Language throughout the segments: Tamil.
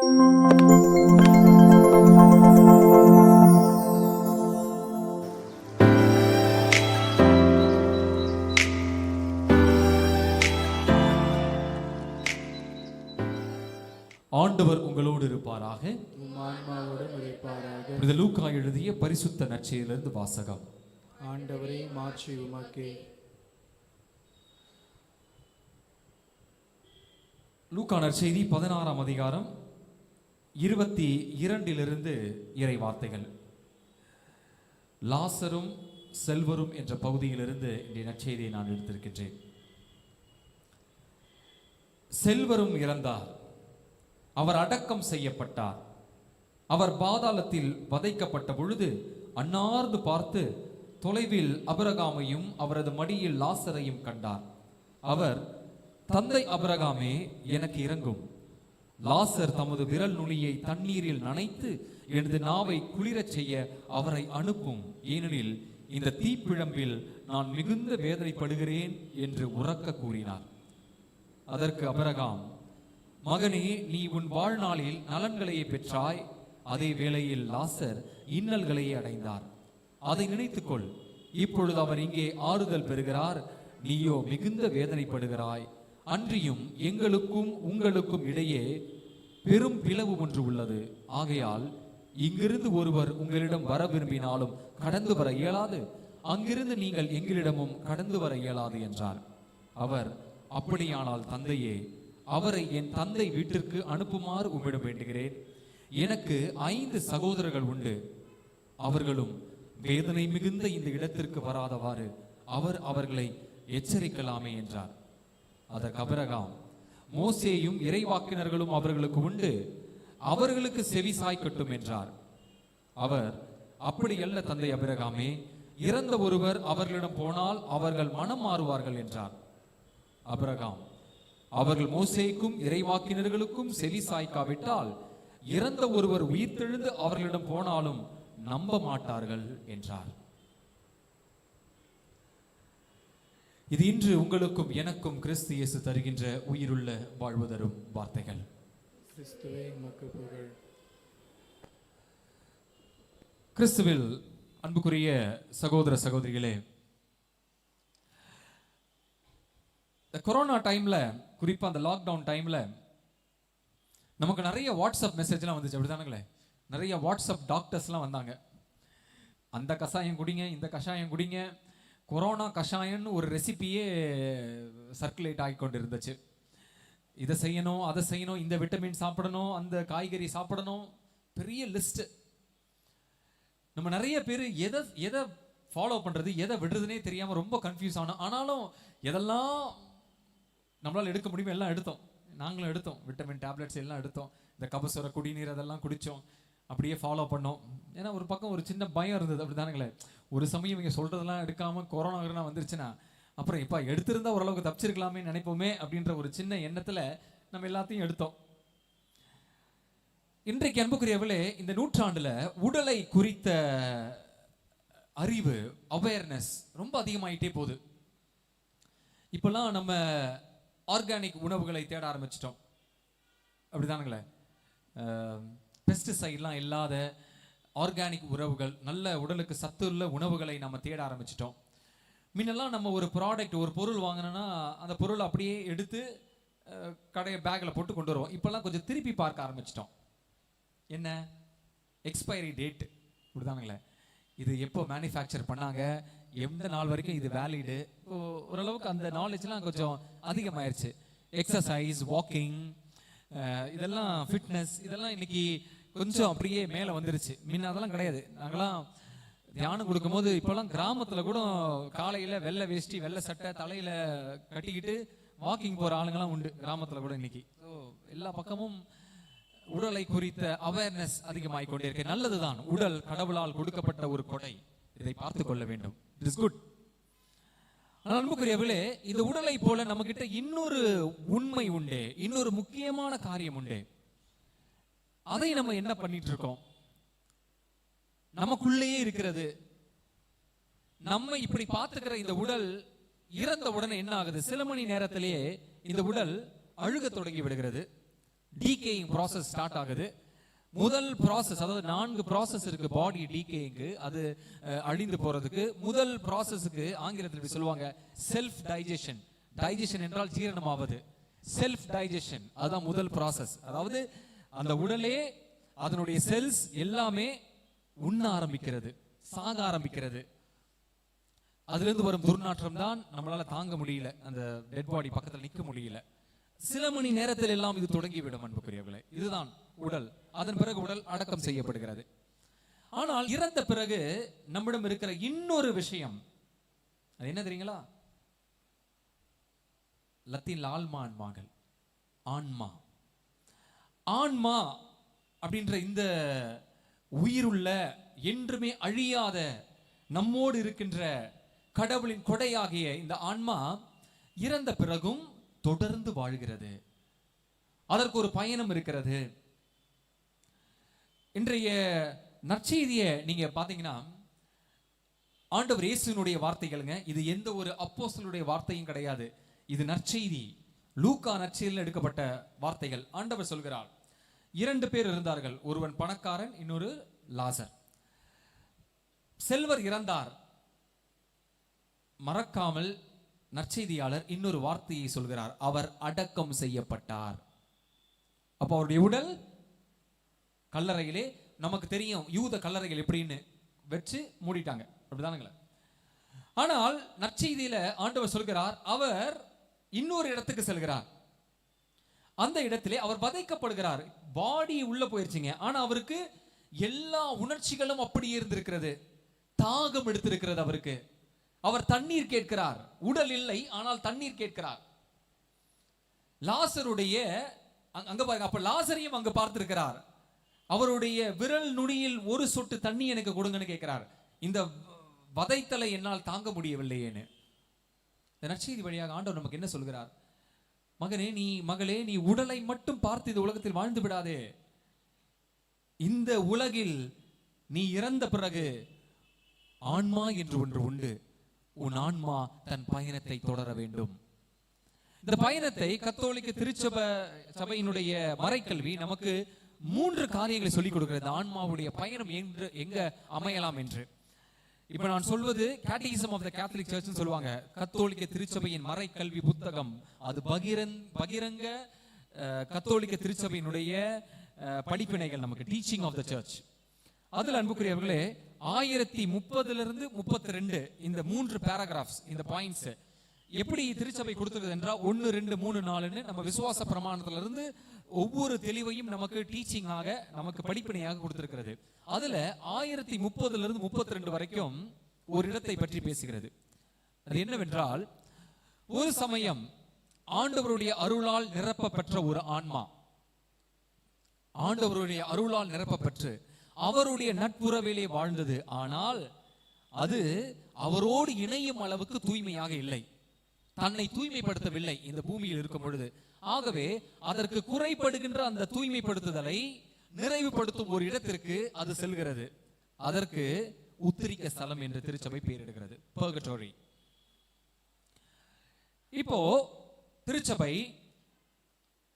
ஆண்டவர் உங்களோடு இருப்பாராக. லூக்கா எழுதிய பரிசுத்த நற்செய்தியிலிருந்து வாசகம். ஆண்டவரே மாட்சி உமக்கே. லூக்கா நற்செய்தி 16ஆம் அதிகாரம் 22 இறை வார்த்தைகள். லாசரும் செல்வரும் என்ற பகுதியிலிருந்து இந்த நற்செய்தியை நான் எடுத்திருக்கின்றேன். செல்வரும் இறந்தார், அவர் அடக்கம் செய்யப்பட்டார். அவர் பாதாளத்தில் வதைக்கப்பட்ட பொழுது அன்னார்ந்து பார்த்து தொலைவில் அபிரகாமையும் அவரது மடியில் லாசரையும் கண்டார். அவர், தந்தை அபிரகாமே, எனக்கு இரங்கும். லாசர் தமது விரல் நுனியை தண்ணீரில் நனைத்து எனது நாவை குளிரச் செய்ய அவரை அனுப்பும், ஏனெனில் இந்த தீப்பிழம்பில் நான் மிகுந்த வேதனைப்படுகிறேன் என்று உரக்க கூறினார். அதற்கு அபிரகாம், மகனே, நீ உன் வாழ்நாளில் நலன்களையே பெற்றாய், அதே வேளையில் லாசர் இன்னல்களையே அடைந்தார். அதை நினைத்துக்கொள். இப்பொழுது அவர் இங்கே ஆறுதல் பெறுகிறார், நீயோ மிகுந்த வேதனைப்படுகிறாய். அன்றியும் எங்களுக்கும் உங்களுக்கும் இடையே பெரும் பிளவு ஒன்று உள்ளது. ஆகையால் இங்கிருந்து ஒருவர் உங்களிடம் வர விரும்பினாலும் கடந்து வர இயலாது, அங்கிருந்து நீங்கள் எங்களிடமும் கடந்து வர இயலாது என்றார். அவர், அப்படியானால் தந்தையே, அவரை என் தந்தை வீட்டிற்கு அனுப்புமாறு உம்மிடம் வேண்டுகிறேன். எனக்கு 5 சகோதரர்கள் உண்டு. அவர்களும் வேதனை மிகுந்த இந்த இடத்திற்கு வராதவாறு அவர் அவர்களை எச்சரிக்கலாமே என்றார். அதற்கு அபிரகாம், மோசேயும் இறைவாக்கினர்களும் அவர்களுக்கு உண்டு, அவர்களுக்கு செவி சாய்க்கட்டும் என்றார். அவர், அப்படியல்ல தந்தை அபிரகாமே, இறந்த ஒருவர் அவர்களிடம் போனால் அவர்கள் மனம் மாறுவார்கள் என்றார். அபிரகாம், அவர்கள் மோசேக்கும் இறைவாக்கினர்களுக்கும் செவி சாய்க்காவிட்டால் இறந்த ஒருவர் உயிர்த்தெழுந்து அவர்களிடம் போனாலும் நம்ப மாட்டார்கள் என்றார். இது இன்று உங்களுக்கும் எனக்கும் கிறிஸ்து இயேசு தருகின்ற உயிருள்ள வாழ்வு தரும் வார்த்தைகள். கிறிஸ்துவில் அன்புக்குரிய சகோதர சகோதரிகளே, கொரோனா டைம்ல, குறிப்பா அந்த லாக்டவுன் டைம்ல நமக்கு நிறைய வாட்ஸ்அப் மெசேஜ்லாம் வந்துச்சு, அப்படிதானுங்களே? நிறைய வாட்ஸ்அப் டாக்டர்ஸ்லாம் வந்தாங்க. அந்த கஷாயம் குடிங்க, இந்த கஷாயம் குடிங்க, கொரோனா கஷாயம்னு ஒரு ரெசிபியே சர்க்குலேட் ஆகி கொண்டு இருந்துச்சு. இதை செய்யணும், அதை செய்யணும், இந்த விட்டமின் சாப்பிடணும், அந்த காய்கறி சாப்பிடணும், பெரிய லிஸ்ட். நம்ம நிறைய பேர் எதை ஃபாலோ பண்றது, எதை விடுறதுனே தெரியாம ரொம்ப கன்ஃபியூஸ் ஆனோம். ஆனாலும் எதெல்லாம் நம்மளால் எடுக்க முடியுமோ எல்லாம் எடுத்தோம். நாங்களும் எடுத்தோம், விட்டமின் டேப்லெட்ஸ் எல்லாம் எடுத்தோம், இந்த கபசுர குடிநீர் அதெல்லாம் குடித்தோம், அப்படியே ஃபாலோ பண்ணோம். ஏன்னா ஒரு பக்கம் ஒரு சின்ன பயம் இருந்தது, அப்படிதானுங்களே? ஒரு சமயம் இங்கே சொல்றதெல்லாம் எடுக்காமல் கொரோனா வந்துருச்சுன்னா அப்புறம் இப்போ எடுத்திருந்தா ஓரளவுக்கு தப்பிச்சிருக்கலாமே நினைப்போமே அப்படின்ற ஒரு சின்ன எண்ணத்தில் நம்ம எல்லாத்தையும் எடுத்தோம். இன்றைக்கு அன்புக்குரியவர்களே, இந்த நூற்றாண்டுல உடலை குறித்த அறிவு, அவேர்னஸ் ரொம்ப அதிகமாயிட்டே போகுது. இப்பெல்லாம் நம்ம ஆர்கானிக் உணவுகளை தேட ஆரம்பிச்சிட்டோம், அப்படிதானுங்களே? பெஸ்டிசைட்லாம் இல்லாத ஆர்கானிக் உணவுகள், நல்ல உடலுக்கு சத்துள்ள உணவுகளை நம்ம தேட ஆரம்பிச்சிட்டோம். முன்னெல்லாம் நம்ம ஒரு ப்ராடக்ட், ஒரு பொருள் வாங்கினோன்னா அந்த பொருள் அப்படியே எடுத்து கடையை பேக்கில் போட்டு கொண்டு வருவோம். இப்போல்லாம் கொஞ்சம் திருப்பி பார்க்க ஆரம்பிச்சிட்டோம். என்ன எக்ஸ்பைரி டேட், இப்படிதானுங்களே? இது எப்போ மேனுஃபேக்சர் பண்ணாங்க, எந்த நாள் வரைக்கும் இது வேலிடு, ஓரளவுக்கு அந்த நாலேஜ்லாம் கொஞ்சம் அதிகமாயிருச்சு. எக்ஸசைஸ், வாக்கிங், இதெல்லாம் ஃபிட்னஸ், இதெல்லாம் இன்னைக்கு கொஞ்சம் அப்படியே மேலே வந்துருச்சு. முன்ன அதெல்லாம் கிடையாது. நாங்களாம் தியானம் கொடுக்கும்போது இப்போல்லாம் கிராமத்தில் கூட காலையில் வெள்ளை வேஷ்டி வெள்ளை சட்டை தலையில் கட்டிக்கிட்டு வாக்கிங் போகிற ஆளுங்கெல்லாம் உண்டு கிராமத்தில் கூட இன்னைக்கு. ஸோ எல்லா பக்கமும் உடலை குறித்த அவேர்னஸ் அதிகமாகிக் கொண்டே இருக்கு. நல்லதுதான், உடல் கடவுளால் கொடுக்கப்பட்ட ஒரு கொடை, இதை பார்த்து கொள்ள வேண்டும். It is good. ஆனால் அன்புக்குரியவர்களே, இந்த உடலை போல நம்ம கிட்ட இன்னொரு உண்மை உண்டு, இன்னொரு முக்கியமான காரியம் உண்டு. அதை நம்ம என்ன பண்ணிட்டு இருக்கோம்? நமக்குள்ளேயே இருக்கிறது. நம்ம இப்படி பார்த்துக்கிற இந்த உடல் இறந்த உடனே என்ன ஆகுது? சில மணி நேரத்திலேயே இந்த உடல் அழுக தொடங்கி விடுகிறது, டீகேயிங் ப்ராசஸ் ஸ்டார்ட் ஆகுது. முதல் ப்ராசஸ், அதாவது 4 ப்ராசஸ் இருக்கு பாடி டீகேயிங்க்கு, அது அழிந்து போறதுக்கு. முதல் ப்ராசஸ்க்கு ஆங்கிலத்தில் இப்படி சொல்லுவாங்க, செல்ஃப் டைஜஷன். டைஜஷன் என்றால் ஜீரணமாவது. செல்ஃப் டைஜஷன் அதுதான் முதல் ப்ராசஸ். அதாவது அந்த உடலே அதனுடைய செல்ஸ் எல்லாமே உண்ண ஆரம்பிக்கிறது, சாக ஆரம்பிக்கிறது. அதுல இருந்து வரும் துர்நாற்றம் தான் நம்மளால தாங்க முடியல, அந்த டெட் பாடி பக்கத்தில் நிற்க முடியல. சில மணி நேரத்தில் எல்லாம் இது தொடங்கிவிடும் அன்புக்குரியவர்களே. இதுதான் உடல். அதன் பிறகு உடல் அடக்கம் செய்யப்படுகிறது. ஆனால் இறந்த பிறகு நம்மிடம் இருக்கிற இன்னொரு விஷயம், அது என்ன தெரியுங்களா? லத்தீன்ல ஆல்மா என்பார்கள். ஆன்மா. ஆன்மா அப்படின்ற இந்த உயிருள்ள, என்றுமே அழியாத, நம்மோடு இருக்கின்ற கடவுளின் கொடையாகிய இந்த ஆன்மா இறந்த பிறகும் தொடர்ந்து வாழ்கிறது. அதற்கு ஒரு பயணம் இருக்கிறது. இன்றைய நற்செய்தியை நீங்க பாத்தீங்கன்னா, ஆண்டவர் இயேசுவினுடைய வார்த்தைகளுங்க. இது எந்த ஒரு அப்போஸ்தலருடைய வார்த்தையும் கிடையாது. இது நற்செய்தி, லூக்கா நற்செய்தியில் எடுக்கப்பட்ட வார்த்தைகள். ஆண்டவர் சொல்கிறார், 2 பேர் இருந்தார்கள், ஒருவன் பணக்காரன், இன்னொரு லாசர். செல்வர் இறந்தார். மறக்காமல் நற்செய்தியாளர் இன்னொரு வார்த்தையை சொல்கிறார், அவர் அடக்கம் செய்யப்பட்டார். அப்ப அவருடைய உடல் கல்லறையிலே, நமக்கு தெரியும் யூத கல்லறைகள் எப்படின்னு, வச்சு மூடிட்டாங்க, அப்படிதானுங்களா? ஆனால் நற்செய்தியில ஆண்டவர் சொல்கிறார், அவர் இன்னொரு இடத்துக்கு செல்கிறார். அந்த இடத்திலே அவர் வதைக்கப்படுகிறார். பாடி உள்ள போயிருச்சுங்க, ஆனா அவருக்கு எல்லா உணர்ச்சிகளும் அப்படியே இருந்திருக்கிறது. தாகம் எடுத்திருக்கிறது அவருக்கு. அவர் தண்ணீர் கேட்கிறார். உடல் இல்லை, ஆனால் தண்ணீர் கேட்கிறார். லாசருடைய அங்க பாருங்க, அப்ப லாசரையும் அங்க பார்த்திருக்கிறார். அவருடைய விரல் நுனியில் ஒரு சொட்டு தண்ணி எனக்கு கொடுங்கன்னு கேட்கிறார். இந்த வதைத்தலை என்னால் தாங்க முடியவில்லையேன்னு. இந்த நற்செய்தி வழியாக ஆண்டவர் நமக்கு என்ன சொல்கிறார்? மகளே, நீ உடலை மட்டும் பார்த்து இந்த உலகத்தில் வாழ்ந்து விடாதே. இந்த உலகில் நீ இறந்த பிறகு ஆன்மா என்று ஒன்று உண்டு. உன் ஆன்மா தன் பயணத்தை தொடர வேண்டும். இந்த பயணத்தை கத்தோலிக்க திருச்சபையினுடைய மறைக்கல்வி நமக்கு 3 காரியங்களை சொல்லிக் கொடுக்கிறது. ஆன்மாவுடைய பயணம் எங்க அமையலாம் என்று. இப்ப நான் சொல்வது catechism of the catholic church சொல்லுவாங்க. கத்தோலிக்க திருச்சபையின் மறைக்கல்வி புத்தகம். அது பகிரங்க கத்தோலிக்க திருச்சபையினுடைய படிப்பினைகள், நமக்கு டீச்சிங் ஆஃப் தி சர்ச். அதுல அன்புக்குரியவர்களே, 1030 32 இந்த 3 பேராகிராஃப்ஸ், இந்த பாயிண்ட்ஸ் எப்படி திருச்சபை கொடுத்திருக்கிறது என்றால் 1 2 3 4ன்னு நம்ம விசுவாச பிரமாணத்துல இருந்து ஒவ்வொரு தெளிவையும் நமக்கு டீச்சிங்காக, நமக்கு படிப்பினையாக கொடுத்திருக்கிறது. அதுல 1030 32 வரைக்கும் ஒரு இடத்தை பற்றி பேசுகிறது. அது என்னவென்றால், ஒரு சமயம் ஆண்டவருடைய அருளால் நிரப்பப்பெற்ற ஒரு ஆன்மா, ஆண்டவருடைய அருளால் நிரப்பப்பெற்று அவருடைய நட்புறவிலே வாழ்ந்தது. ஆனால் அது அவரோடு இணையும் அளவுக்கு தூய்மையாக இல்லை, தன்னை தூய்மைப்படுத்தவில்லை இந்த பூமியில் இருக்கும் பொழுது. ஆகவே அதற்கு குறைபடுகின்ற அந்த தூய்மைப்படுத்துதலை நிறைவுபடுத்தும் ஒரு இடத்திற்கு அது செல்கிறது. அதற்கு உத்திரிக்க ஸ்தலம் என்று திருச்சபை பெயரிடுகிறது, பர்கட்டோரி. இப்போ திருச்சபை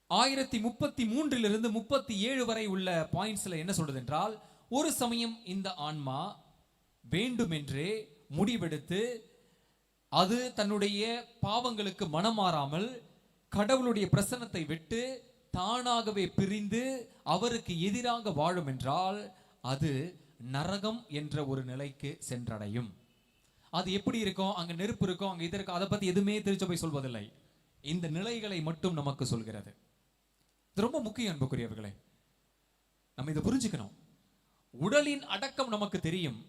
1033 37 வரை உள்ள பாயிண்ட்ஸ்ல என்ன சொல்றது என்றால், ஒரு சமயம் இந்த ஆன்மா வேண்டுமென்றே முடிவெடுத்து அது தன்னுடைய பாவங்களுக்கு மனமாறாமல் கடவுளுடைய பிரசன்னத்தை விட்டு தானாகவே பிரிந்து அவருக்கு எதிராக வாழும் என்றால் அது நரகம் என்ற ஒரு நிலைக்கு சென்றடையும். அது எப்படி இருக்கும்? அங்க நெருப்பு இருக்கும், அங்க இதற்கு, அதை பத்தி எதுவுமே திருச்சபை சொல்வதில்லை. இந்த நிலைகளை மட்டும் நமக்கு சொல்கிறது. இது ரொம்ப முக்கியம் அன்புக்குரியவர்களே, நம்ம இதை புரிஞ்சுக்கணும். உடலின் அடக்கம் நமக்கு தெரியும்.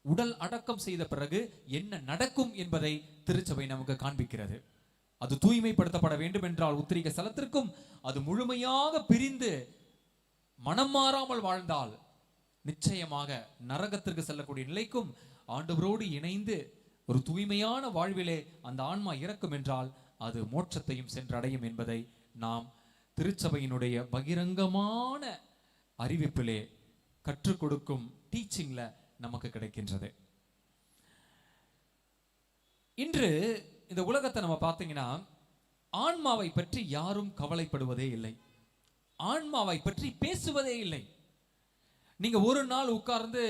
உடல் அடக்கம் செய்த பிறகு என்ன நடக்கும் என்பதை திருச்சபை நமக்கு காண்பிக்கிறது. அது தூய்மைப்படுத்தப்பட வேண்டும் என்றால் உத்திரிக்க ஸ்தலத்திற்கும், அது முழுமையாக பிரிந்து மனம் மாறாமல் வாழ்ந்தால் நிச்சயமாக நரகத்திற்கு செல்லக்கூடிய நிலைக்கும் ஆண்டவரோடு இணைந்து ஒரு தூய்மையான வாழ்விலே அந்த ஆன்மா இறக்கும் என்றால் அது மோட்சத்தையும் சென்றடையும் என்பதை நாம் திருச்சபையினுடைய பகிரங்கமான அறிவிப்பிலே கற்றுக் கொடுக்கும் டீச்சிங்ல நமக்கு கிடைக்கின்றது. இன்று இந்த உலகத்தை நம்ம பார்த்தீங்கன்னா, ஆன்மாவை பற்றி யாரும் கவலைப்படுவதே இல்லை. ஆன்மாவை பற்றி பேசுவதே இல்லை. நீங்க ஒரு நாள் உட்கார்ந்து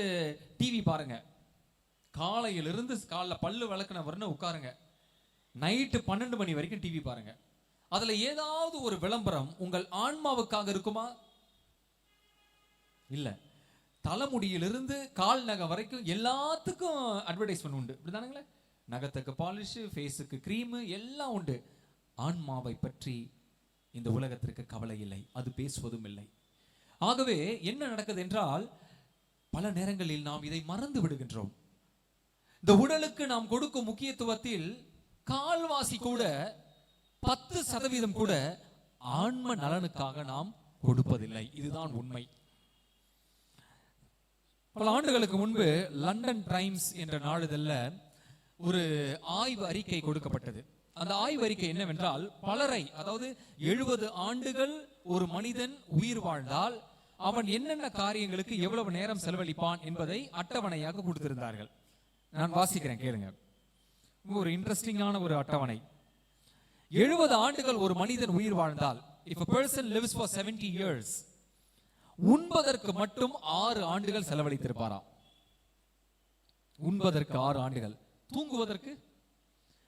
டிவி பாருங்க, காலையிலிருந்து காலைல பல்லு விளக்குன வரணும் உட்காருங்க, நைட்டு 12 மணி வரைக்கும் டிவி பாருங்க. அதுல ஏதாவது ஒரு விளம்பரம் உங்கள் ஆன்மாவுக்காக இருக்குமா? இல்ல. தலைமுடியிலிருந்து கால் நகம் வரைக்கும் எல்லாத்துக்கும் அட்வர்டைஸ்மெண்ட் உண்டு, இப்படிதானுங்களே? நகத்துக்கு பாலிஷ், ஃபேஸுக்கு கிரீமு எல்லாம் உண்டு. ஆன்மாவை பற்றி இந்த உலகத்திற்கு கவலை இல்லை, அது பேசுவதும் இல்லை. ஆகவே என்ன நடக்குது என்றால், பல நேரங்களில் நாம் இதை மறந்து விடுகின்றோம். இந்த உடலுக்கு நாம் கொடுக்கும் முக்கியத்துவத்தில் கால்வாசி கூட 10% கூட ஆன்ம நலனுக்காக நாம் கொடுப்பதில்லை. இதுதான் உண்மை. பல ஆண்டுகளுக்கு முன்பு லண்டன் டைம்ஸ் என்ற நாளிதழ்ல ஒரு ஆய்வு அறிக்கை கொடுக்கப்பட்டது. அந்த ஆய்வு அறிக்கை என்னவென்றால், பலரை, அதாவது 70 ஆண்டுகள் ஒரு மனிதன் உயிர் வாழ்ந்தால் அவன் என்னென்ன காரியங்களுக்கு எவ்வளவு நேரம் செலவழிப்பான் என்பதை அட்டவணையாக கொடுத்திருந்தார்கள். நான் வாசிக்கிறேன், கேளுங்க. ஒரு இன்ட்ரெஸ்டிங்கான ஒரு அட்டவணை. 70 ஆண்டுகள் ஒரு மனிதன் உயிர் வாழ்ந்தால், if a person lives for 70 years, உண்பதற்கு மட்டும் 6 ஆண்டுகள் செலவழித்திருப்பாராம். உண்பதற்கு 6 ஆண்டுகள், தூங்குவதற்கு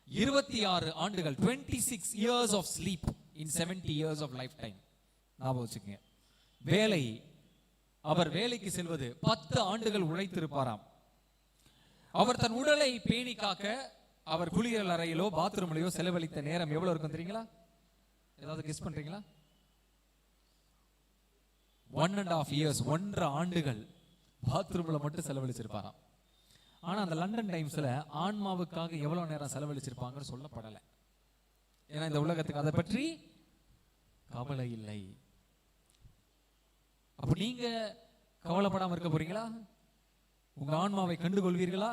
26 ஆண்டுகள், 26 years of sleep in 70 years of lifetime. ஞாபகம் வச்சுக்கங்க. வேலை, அவர் வேலைக்கு செல்வது 10 ஆண்டுகள் உழைத்திருப்பாராம். அவர் தன் உடலை பேணி காக்க அவர் குளியல் அறையிலோ பாத்ரூம்லயோ செலவழித்த நேரம் எவ்வளவு இருக்கும் தெரியுங்களா? ஏதாவது கெஸ் பண்றீங்களா? 1.5 years, 1.5 ஆண்டுகள் பாத்ரூம்ல மட்டும் செலவழிச்சிருப்பாராம். ஆனா அந்த லண்டன் டைம்ஸ்ல ஆன்மாவுக்காக எவ்வளவு நேரம் செலவழிச்சிருப்பாங்கன்னு சொல்லப்படல. ஏன்னா இந்த உலகத்துக்கு அதை பற்றி கவலை இல்லை. அப்ப நீங்க கவலைப்படாம இருக்க போறீங்களா? உங்க ஆன்மாவை கண்டுகொள்வீர்களா?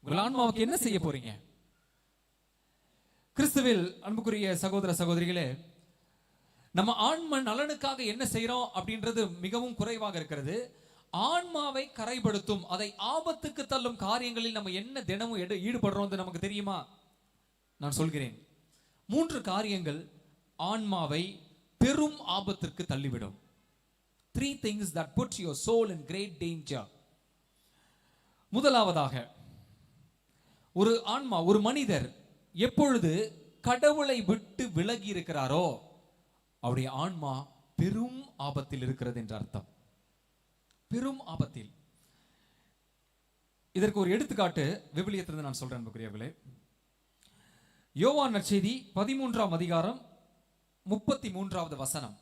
உங்கள் ஆன்மாவுக்கு என்ன செய்ய போறீங்க? கிறிஸ்துவில் அன்புக்குரிய சகோதர சகோதரிகளே, நம்ம ஆன்ம நலனுக்காக என்ன செய்யறோம் அப்படின்றது மிகவும் குறைவாக இருக்கிறது. ஆன்மாவை கரைப்படுத்தும், அதை ஆபத்துக்கு தள்ளும் காரியங்களில் நம்ம என்ன தினமும் ஈடுபடுறோம் நமக்கு தெரியுமா? நான் சொல்கிறேன். 3 காரியங்கள் ஆன்மாவை பெரும் ஆபத்திற்கு தள்ளிவிடும். 3 things that put your soul in great danger. முதலாவதாக, ஒரு ஆன்மா, ஒரு மனிதர் எப்பொழுது கடவுளை விட்டு விலகி இருக்கிறாரோ அவருடைய ஆன்மா பெரும் ஆபத்தில் இருக்கிறது என்ற அர்த்தம். பெரும் ஆபத்தில். இதற்கு ஒரு எடுத்துக்காட்டு விவிலியத்திலிருந்து நான் சொல்றேன் அன்புக்குரியவர்களே. யோவான் நற்செய்தி 13ஆம் அதிகாரம் 33வது வசனம்.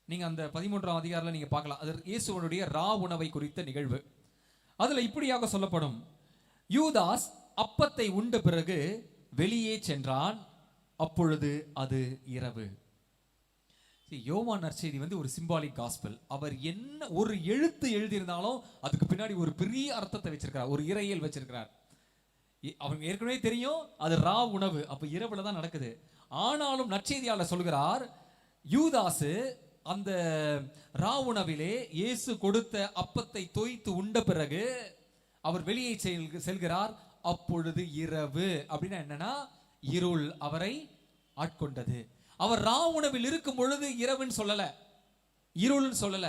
நீங்க அந்த 13ஆம் அதிகாரத்துல நீங்க பார்க்கலாம். அது இயேசுவனுடைய ரா உணவை குறித்த நிகழ்வு. அதுல இப்படியாக சொல்லப்படும், யூதாஸ் அப்பத்தை உண்ட பிறகு வெளியே சென்றான், அப்பொழுது அது இரவு. யோவான் நற்செய்தி ஒரு சிம்பாலிக் காஸ்பல். அவர் என்ன ஒரு எழுத்து எழுதியிருந்தாலும் அதுக்கு பின்னாடி ஒரு பெரிய அர்த்தத்தை வச்சிருக்கிறார், ஒரு இறையியல் வச்சிருக்கிறார். அவங்க ஏற்கனவே தெரியும் அது ரா உணவு, அப்ப இரவுல தான் நடக்குது. ஆனாலும் நற்செய்தியாளர் சொல்கிறார், யூதாசு அந்த ரா உணவிலே இயேசு கொடுத்த அப்பத்தை தோய்த்து உண்ட பிறகு அவர் வெளியே செல்கிறார், அப்பொழுது இரவு. அப்படின்னா என்னன்னா, இருள் அவரை ஆட்கொண்டது. அவர் ரா உணவில் இருக்கும் பொழுது இரவுன்னு சொல்லல, இருள்னு சொல்லல.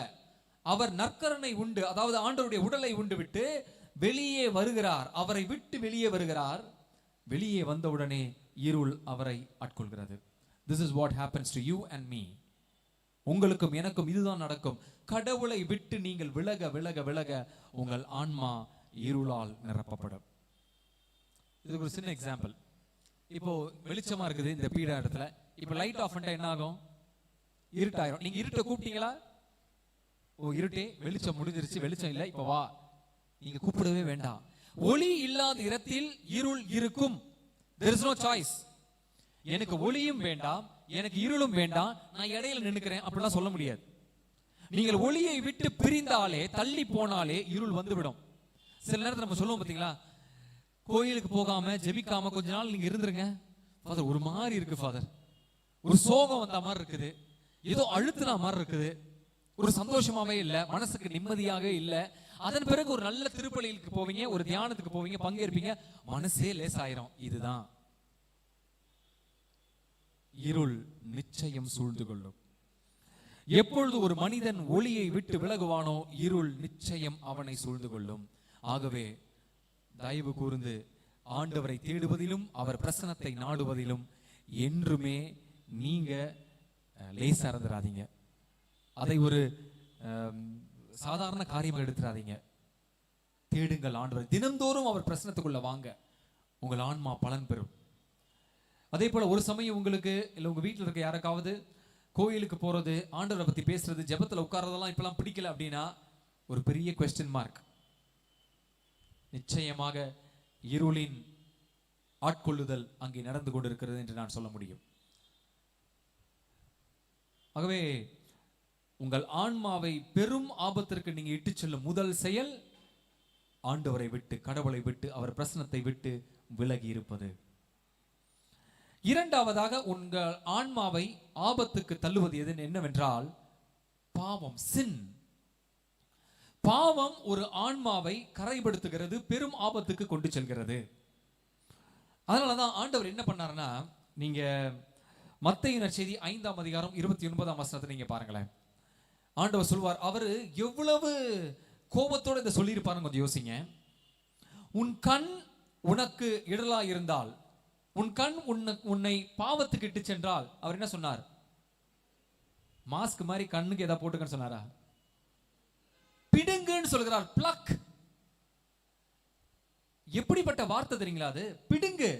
அவர் நற்கரனை உண்டு, அதாவது ஆண்டவருடைய உடலை உண்டு விட்டு வெளியே வருகிறார், அவரை விட்டு வெளியே வருகிறார். வெளியே வந்தவுடனே இருள் அவரை ஆட்கொள்கிறது. This is what happens to you and me. உங்களுக்கும் எனக்கும் இதுதான் நடக்கும். கடவுளை விட்டு நீங்கள் விலக விலக விலக உங்கள் ஆன்மா இருளால் நிரப்பப்படும். இதுக்கு ஒரு சின்ன எக்ஸாம்பிள். இப்போ வெளிச்சமா இருக்குது இந்த பீட இடத்துல, இப்ப லைட் ஆஃப் பண்ணிட்டா என்ன ஆகும்? இருட்டாயிரும். நீங்க இருட்டை கூப்பிட்டீங்களா? ஓ இருட்டே, வெளிச்சம் முடிஞ்சிருச்சு, வெளிச்சம் இல்லை, இப்ப வா. நீங்க கூப்பிடவே வேண்டாம். ஒளி இல்லாத இடத்தில் இருள் இருக்கும். There is no choice. எனக்கு ஒளியும் வேண்டாம், எனக்கு இருளும் வேண்டாம், நான் இடையில நின்னுக்கிறேன் அப்படிலாம் சொல்ல முடியாது. நீங்கள் ஒளியை விட்டு பிரிந்தாலே, தள்ளி போனாலே இருள் வந்துவிடும். சில நேரத்தில் நம்ம சொல்லுவோம் பாத்தீங்களா, கோயிலுக்கு போகாம ஜெபிக்காம கொஞ்ச நாள் நீங்க இருந்துருங்க ஃபாதர், ஒரு மாதிரி இருக்கு ஃபாதர், ஒரு சோகம் வந்த மாதிரி இருக்குது, ஏதோ அழுத்துனா மாதிரி இருக்குது, ஒரு சந்தோஷமாவே இல்ல, மனசுக்கு நிம்மதியாக இல்ல. அதன் பிறகு ஒரு நல்ல திருப்பலிக்கு போவீங்க, ஒரு தியானத்துக்கு போவீங்க, பங்கேற்பீங்க, மனசே லேசாயிரும். இதுதான் இருள் நிச்சயம் சூழ்ந்து கொள்ளும். எப்பொழுது ஒரு மனிதன் ஒளியை விட்டு விலகுவானோ இருள் நிச்சயம் அவனை சூழ்ந்து கொள்ளும். ஆகவே தயவு கூர்ந்து ஆண்டவரை தேடுவதிலும் அவர் பிரசன்னத்தை நாடுவதிலும் என்றுமே நீங்க லேசா இருந்துடாதீங்க. அதை ஒரு சாதாரண காரியமாக எடுத்துடாதீங்க. தேடுங்கள் ஆண்டவர், தினந்தோறும் அவர் பிரசன்னத்துக்குள்ள வாங்க, உங்கள் ஆன்மா பலன் பெறும். அதே போல ஒரு சமயம் உங்களுக்கு இல்லை உங்க வீட்டில் இருக்க யாருக்காவது கோயிலுக்கு போறது, ஆண்டவரை பத்தி பேசுறது, ஜெபத்துல உட்கார்றதெல்லாம் இப்பெல்லாம் பிடிக்கல அப்படின்னா ஒரு பெரிய கொஸ்டின் மார்க். நிச்சயமாக இருளின் ஆட்கொள்ளுதல் அங்கே நடந்து கொண்டிருக்கிறது என்று நான் சொல்ல முடியும். ஆகவே உங்கள் ஆன்மாவை பெரும் ஆபத்திற்கு நீங்க இட்டு செல்லும் முதல் செயல் ஆண்டவரை விட்டு, கடவுளை விட்டு, அவர் பிரசன்னத்தை விட்டு விலகி இருப்பது. இரண்டாவதாக உங்கள் ஆன்மாவை ஆபத்துக்கு தள்ளுவது எது என்னவென்றால் பாவம், சின். பாவம் ஒரு ஆன்மாவை கரைப்படுத்துகிறது, பெரும் ஆபத்துக்கு கொண்டு செல்கிறது. அதனாலதான் ஆண்டவர் என்ன பண்ணாருன்னா, நீங்க மத்தேயு நற்செய்தி 5ஆம் அதிகாரம் 29ஆம் வசனத்தை நீங்க பாருங்களேன். ஆண்டவர் சொல்வார், அவரு எவ்வளவு கோபத்தோட இதை சொல்லியிருப்பாருன்னு கொஞ்சம் யோசிங்க. உன் கண் உனக்கு இடலா இருந்தால், உன் கண் உன்னை பாவத்துக்கு இட்டு சென்றால், அவர் என்ன சொன்னார்? மாஸ்க் மாதிரி கண்ணுக்கு ஏதாவது போட்டுக்கன்னு சொன்னாரா? பிடுங்குன்னு சொல்கிறார். பிளக். எப்படிப்பட்ட வார்த்தை தெரியுங்களா அது? பிடுங்கு.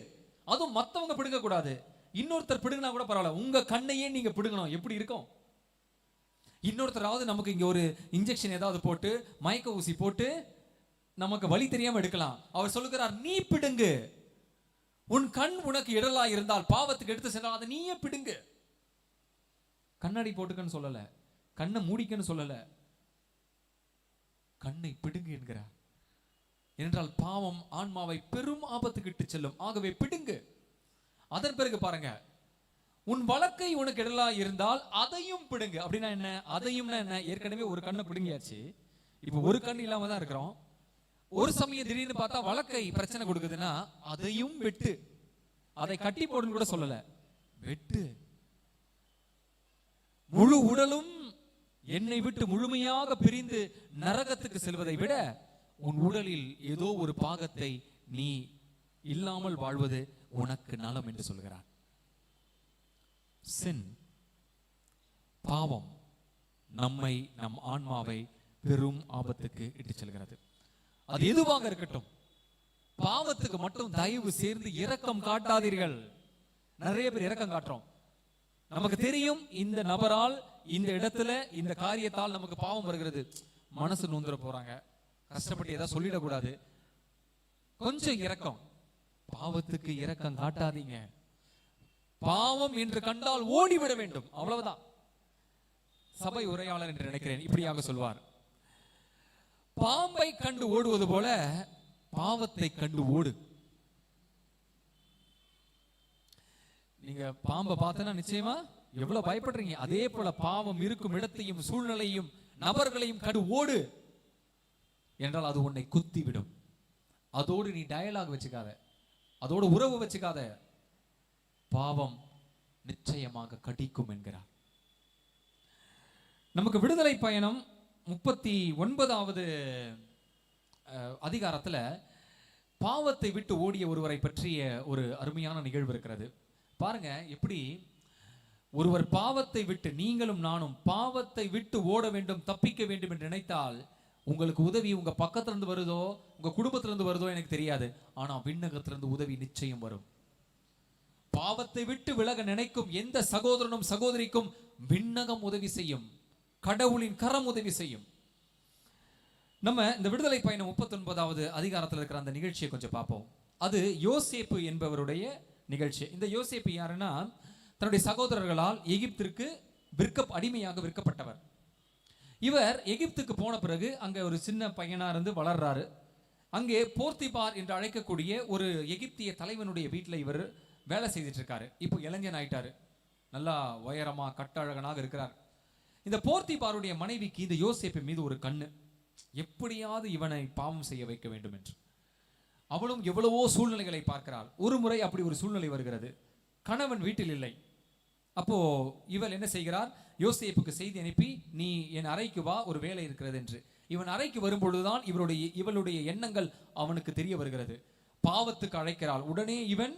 அதுவும் மத்தவங்க பிடுங்க கூடாது, இன்னொருத்தர் பிடுங்கினா கூட பரவாயில்ல, உங்க கண்ணையே நீங்க பிடுங்கணும். எப்படி இருக்கும்? இன்னொருத்தராவது நமக்கு இங்க ஒரு இன்ஜெக்ஷன் ஏதாவது போட்டு, மயக்க ஊசி போட்டு நமக்கு வலி தெரியாம எடுக்கலாம். அவர் சொல்லுகிறார், நீ பிடுங்கு. உன் கண் உனக்கு இடலா இருந்தால், பாவத்துக்கு எடுத்து சென்றால் அதை நீயே பிடுங்கு. கண்ணாடி போட்டுக்கன்னு சொல்லல, கண்ணை மூடிக்கன்னு சொல்லல, கண்ணை பிடுங்கு என்கிறார். என்றால் பாவம் ஆன்மாவை பெரும் ஆபத்துக்கு இட்டு செல்லும். ஆகவே பிடுங்கு. அதன் பிறகு பாருங்க, உன் வழக்கை உனக்கு இடலா இருந்தால் அதையும் பிடுங்கு. அப்படின்னா என்ன? அதையும்னா என்ன? ஏற்கனவே ஒரு கண்ணை பிடுங்கியாச்சு, இப்ப ஒரு கண் இல்லாம தான் இருக்கிறோம். ஒரு சமயம் திடீர்னு பார்த்தா வழக்கை பிரச்சனை கொடுக்குதுன்னா அதையும் வெட்டு. அதை கட்டி போடுன்னு கூட சொல்லல, வெட்டு. முழு உடலும் என்னை விட்டு முழுமையாக பிரிந்து நரகத்துக்கு செல்வதை விட உன் உடலில் ஏதோ ஒரு பாகத்தை நீ இல்லாமல் வாழ்வது உனக்கு நலம் என்று சொல்கிறார். சின், பாவம் நம்மை, நம் ஆன்மாவை பெரும் ஆபத்துக்கு இட்டு செல்கிறது. அது எதுவாக இருக்கட்டும், பாவத்துக்கு மட்டும் தயவு சேர்ந்து இரக்கம் காட்டாதீர்கள். நிறைய பேர் இரக்கம் காட்டுறோம். நமக்கு தெரியும் இந்த நபரால், இந்த இடத்துல, இந்த காரியத்தால் நமக்கு பாவம் வருகிறது, மனசு நொந்துற போறாங்க, கஷ்டப்பட்டு ஏதாவது சொல்லிடக்கூடாது, கொஞ்சம் இரக்கம். பாவத்துக்கு இரக்கம் காட்டாதீங்க. பாவம் என்று கண்டால் ஓடிவிட வேண்டும், அவ்வளவுதான். சபை உரையாளர் என்று நினைக்கிறேன் இப்படியாக சொல்வார், பாம்பை கண்டு ஓடுவது போல பாவத்தை கண்டு ஓடு. நீங்க பாம்பை பார்த்தனா நிச்சயமா எவ்வளவு பயப்படுறீங்க. அதே போல பாவம் இருக்கும் இடத்தையும் சூழ்நிலையும் நபர்களையும் கண்டு ஓடு. என்றால் அது உன்னை குத்தி விடும். அதோடு நீ டயலாக் வச்சுக்காத, அதோடு உறவு வச்சுக்காத. பாவம் நிச்சயமாக கடிக்கும் என்கிறார். நமக்கு விடுதலை பயணம் 39வது அதிகாரத்துல பாவத்தை விட்டு ஓடிய ஒருவரை பற்றிய ஒரு அருமையான நிகழ்வு இருக்கிறது. பாருங்க எப்படி ஒருவர் பாவத்தை விட்டு, நீங்களும் நானும் பாவத்தை விட்டு ஓட வேண்டும், தப்பிக்க வேண்டும் என்று நினைத்தால் உங்களுக்கு உதவி உங்க பக்கத்திலிருந்து வருதோ, உங்க குடும்பத்திலிருந்து வருதோ எனக்கு தெரியாது, ஆனா விண்ணகத்திலிருந்து உதவி நிச்சயம் வரும். பாவத்தை விட்டு விலக நினைக்கும் எந்த சகோதரனும் சகோதரிக்கும் விண்ணகம் உதவி செய்யும், கடவுளின் கரம் உதவி செய்யும். நம்ம இந்த விடுதலை பயணம் 39வது அதிகாரத்தில் இருக்கிற அந்த நிகழ்ச்சியை கொஞ்சம் பார்ப்போம். அது யோசேப்பு என்பவருடைய நிகழ்ச்சி. இந்த யோசேப்பு யாருன்னா, தன்னுடைய சகோதரர்களால் எகிப்திற்கு அடிமையாக விற்கப்பட்டவர். இவர் எகிப்துக்கு போன பிறகு அங்க ஒரு சின்ன பையனா இருந்து வளர்றாரு. அங்கே போர்த்திபார் என்று அழைக்கக்கூடிய ஒரு எகிப்திய தலைவனுடைய வீட்டில் இவர் வேலை செய்துட்டு இருக்காரு. இப்போ இளைஞன் ஆயிட்டாரு, நல்லா உயரமா கட்டழகனாக இருக்கிறார். இந்த போர்த்திபாருடைய மனைவிக்கு இந்த யோசேப்பு மீது ஒரு கண்ணு, எப்படியாவது இவனை பாவம் செய்ய வைக்க வேண்டும் என்று. அவளும் எவ்வளவோ சூழ்நிலைகளை பார்க்கிறாள். ஒரு முறை அப்படி ஒரு சூழ்நிலை வருகிறது, கணவன் வீட்டில் இல்லை, அப்போ இவள் என்ன செய்கிறார்? யோசேப்புக்கு செய்தி அனுப்பி, நீ என் அறைக்கு வா, ஒரு வேலை இருக்கிறது என்று. இவன் அறைக்கு வரும்பொழுதுதான் இவளுடைய எண்ணங்கள் அவனுக்கு தெரிய வருகிறது. பாவத்துக்கு அழைக்கிறாள். உடனே இவன்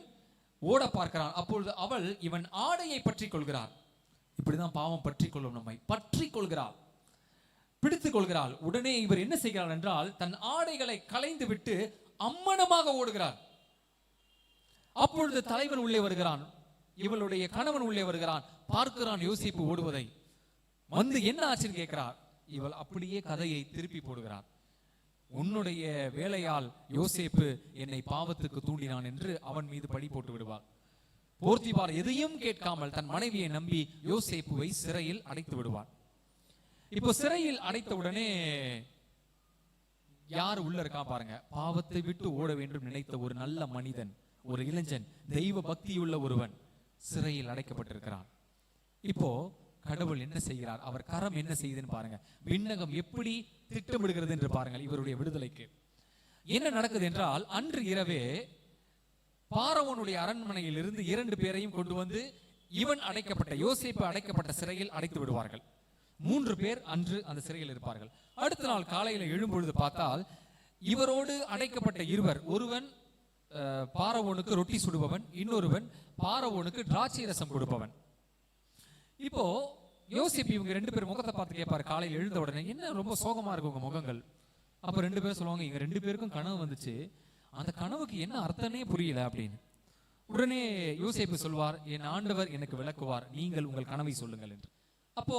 ஓட பார்க்கிறான். அப்பொழுது அவள் இவன் ஆடையை பற்றி கொள்கிறாள். இப்படிதான் பாவம் பற்றி கொள்ளும், நம்மை பற்றி கொள்கிறாள், பிடித்துக் கொள்கிறாள். உடனே இவர் என்ன செய்கிறார் என்றால், தன் ஆடைகளை களைந்து விட்டு அம்மனமாக ஓடுகிறார். அப்பொழுது தலைவன் உள்ளே வருகிறான், இவளுடைய கணவன் உள்ளே வருகிறான், பார்க்கிறான் யோசேப்பு ஓடுவதை. வந்து என்ன ஆச்சுன்னு கேட்கிறார். இவள் அப்படியே கதையை திருப்பி போடுகிறார். உன்னுடைய வேலையால் யோசேப்பு என்னை பாவத்துக்கு தூண்டினான் என்று அவன் மீது பழி போட்டு விடுவார். போர்த்திபார் எதையும் கேட்காமல் தன் மனைவியை நம்பி யோசேப்புவை சிறையில் அடைத்து விடுவார். இப்போ சிறையில் அடைத்த உடனே யார் உள்ள இருக்கா பாருங்க. பாவத்தை விட்டு ஓட வேண்டும் நினைத்த ஒரு நல்ல மனிதன், ஒரு இளைஞன், தெய்வ பக்தியுள்ள ஒருவன் சிறையில் அடைக்கப்பட்டிருக்கிறான். இப்போ கடவுள் என்ன செய்கிறார்? அவர் கரம் என்ன செய்யுதுன்னு பாருங்க. விண்ணகம் எப்படி திட்டமிடுகிறது என்று பாருங்கள். இவருடைய விடுதலைக்கு என்ன நடக்குது என்றால், அன்று இரவே பார்வோனுடைய அரண்மனையில் இருந்து 2 பேரையும் கொண்டு வந்து இவன் அடைக்கப்பட்ட, யோசேப்பு அடைக்கப்பட்ட சிறையில் அடைத்து விடுவார்கள். 3 பேர் அன்று அந்த சிறையில் இருப்பார்கள். அடுத்த நாள் காலையில் எழும்பொழுது பார்த்தால், இவரோடு அடைக்கப்பட்ட 2, ஒருவன் பார்வோனுக்கு ரொட்டி சுடுபவன், இன்னொருவன் பார்வோனுக்கு திராட்சை ரசம் கொடுப்பவன். இப்போ யோசேப்பு இவங்க 2 பேர் முகத்தை பார்த்து கேட்பாரு. காலையில் எழுந்த உடனே, என்ன ரொம்ப சோகமா இருக்கு உங்க முகங்கள்? அப்ப 2 பேரும் சொல்லுவாங்க, இங்க 2 பேருக்கும் கனவு வந்துச்சு, அந்த கனவுக்கு என்ன அர்த்தமே புரியல அப்படின்னு. உடனே யோசேப்பு சொல்வார், என் ஆண்டவர் எனக்கு விளக்குவார், நீங்கள் உங்கள் கனவை சொல்லுங்கள் என்று. அப்போ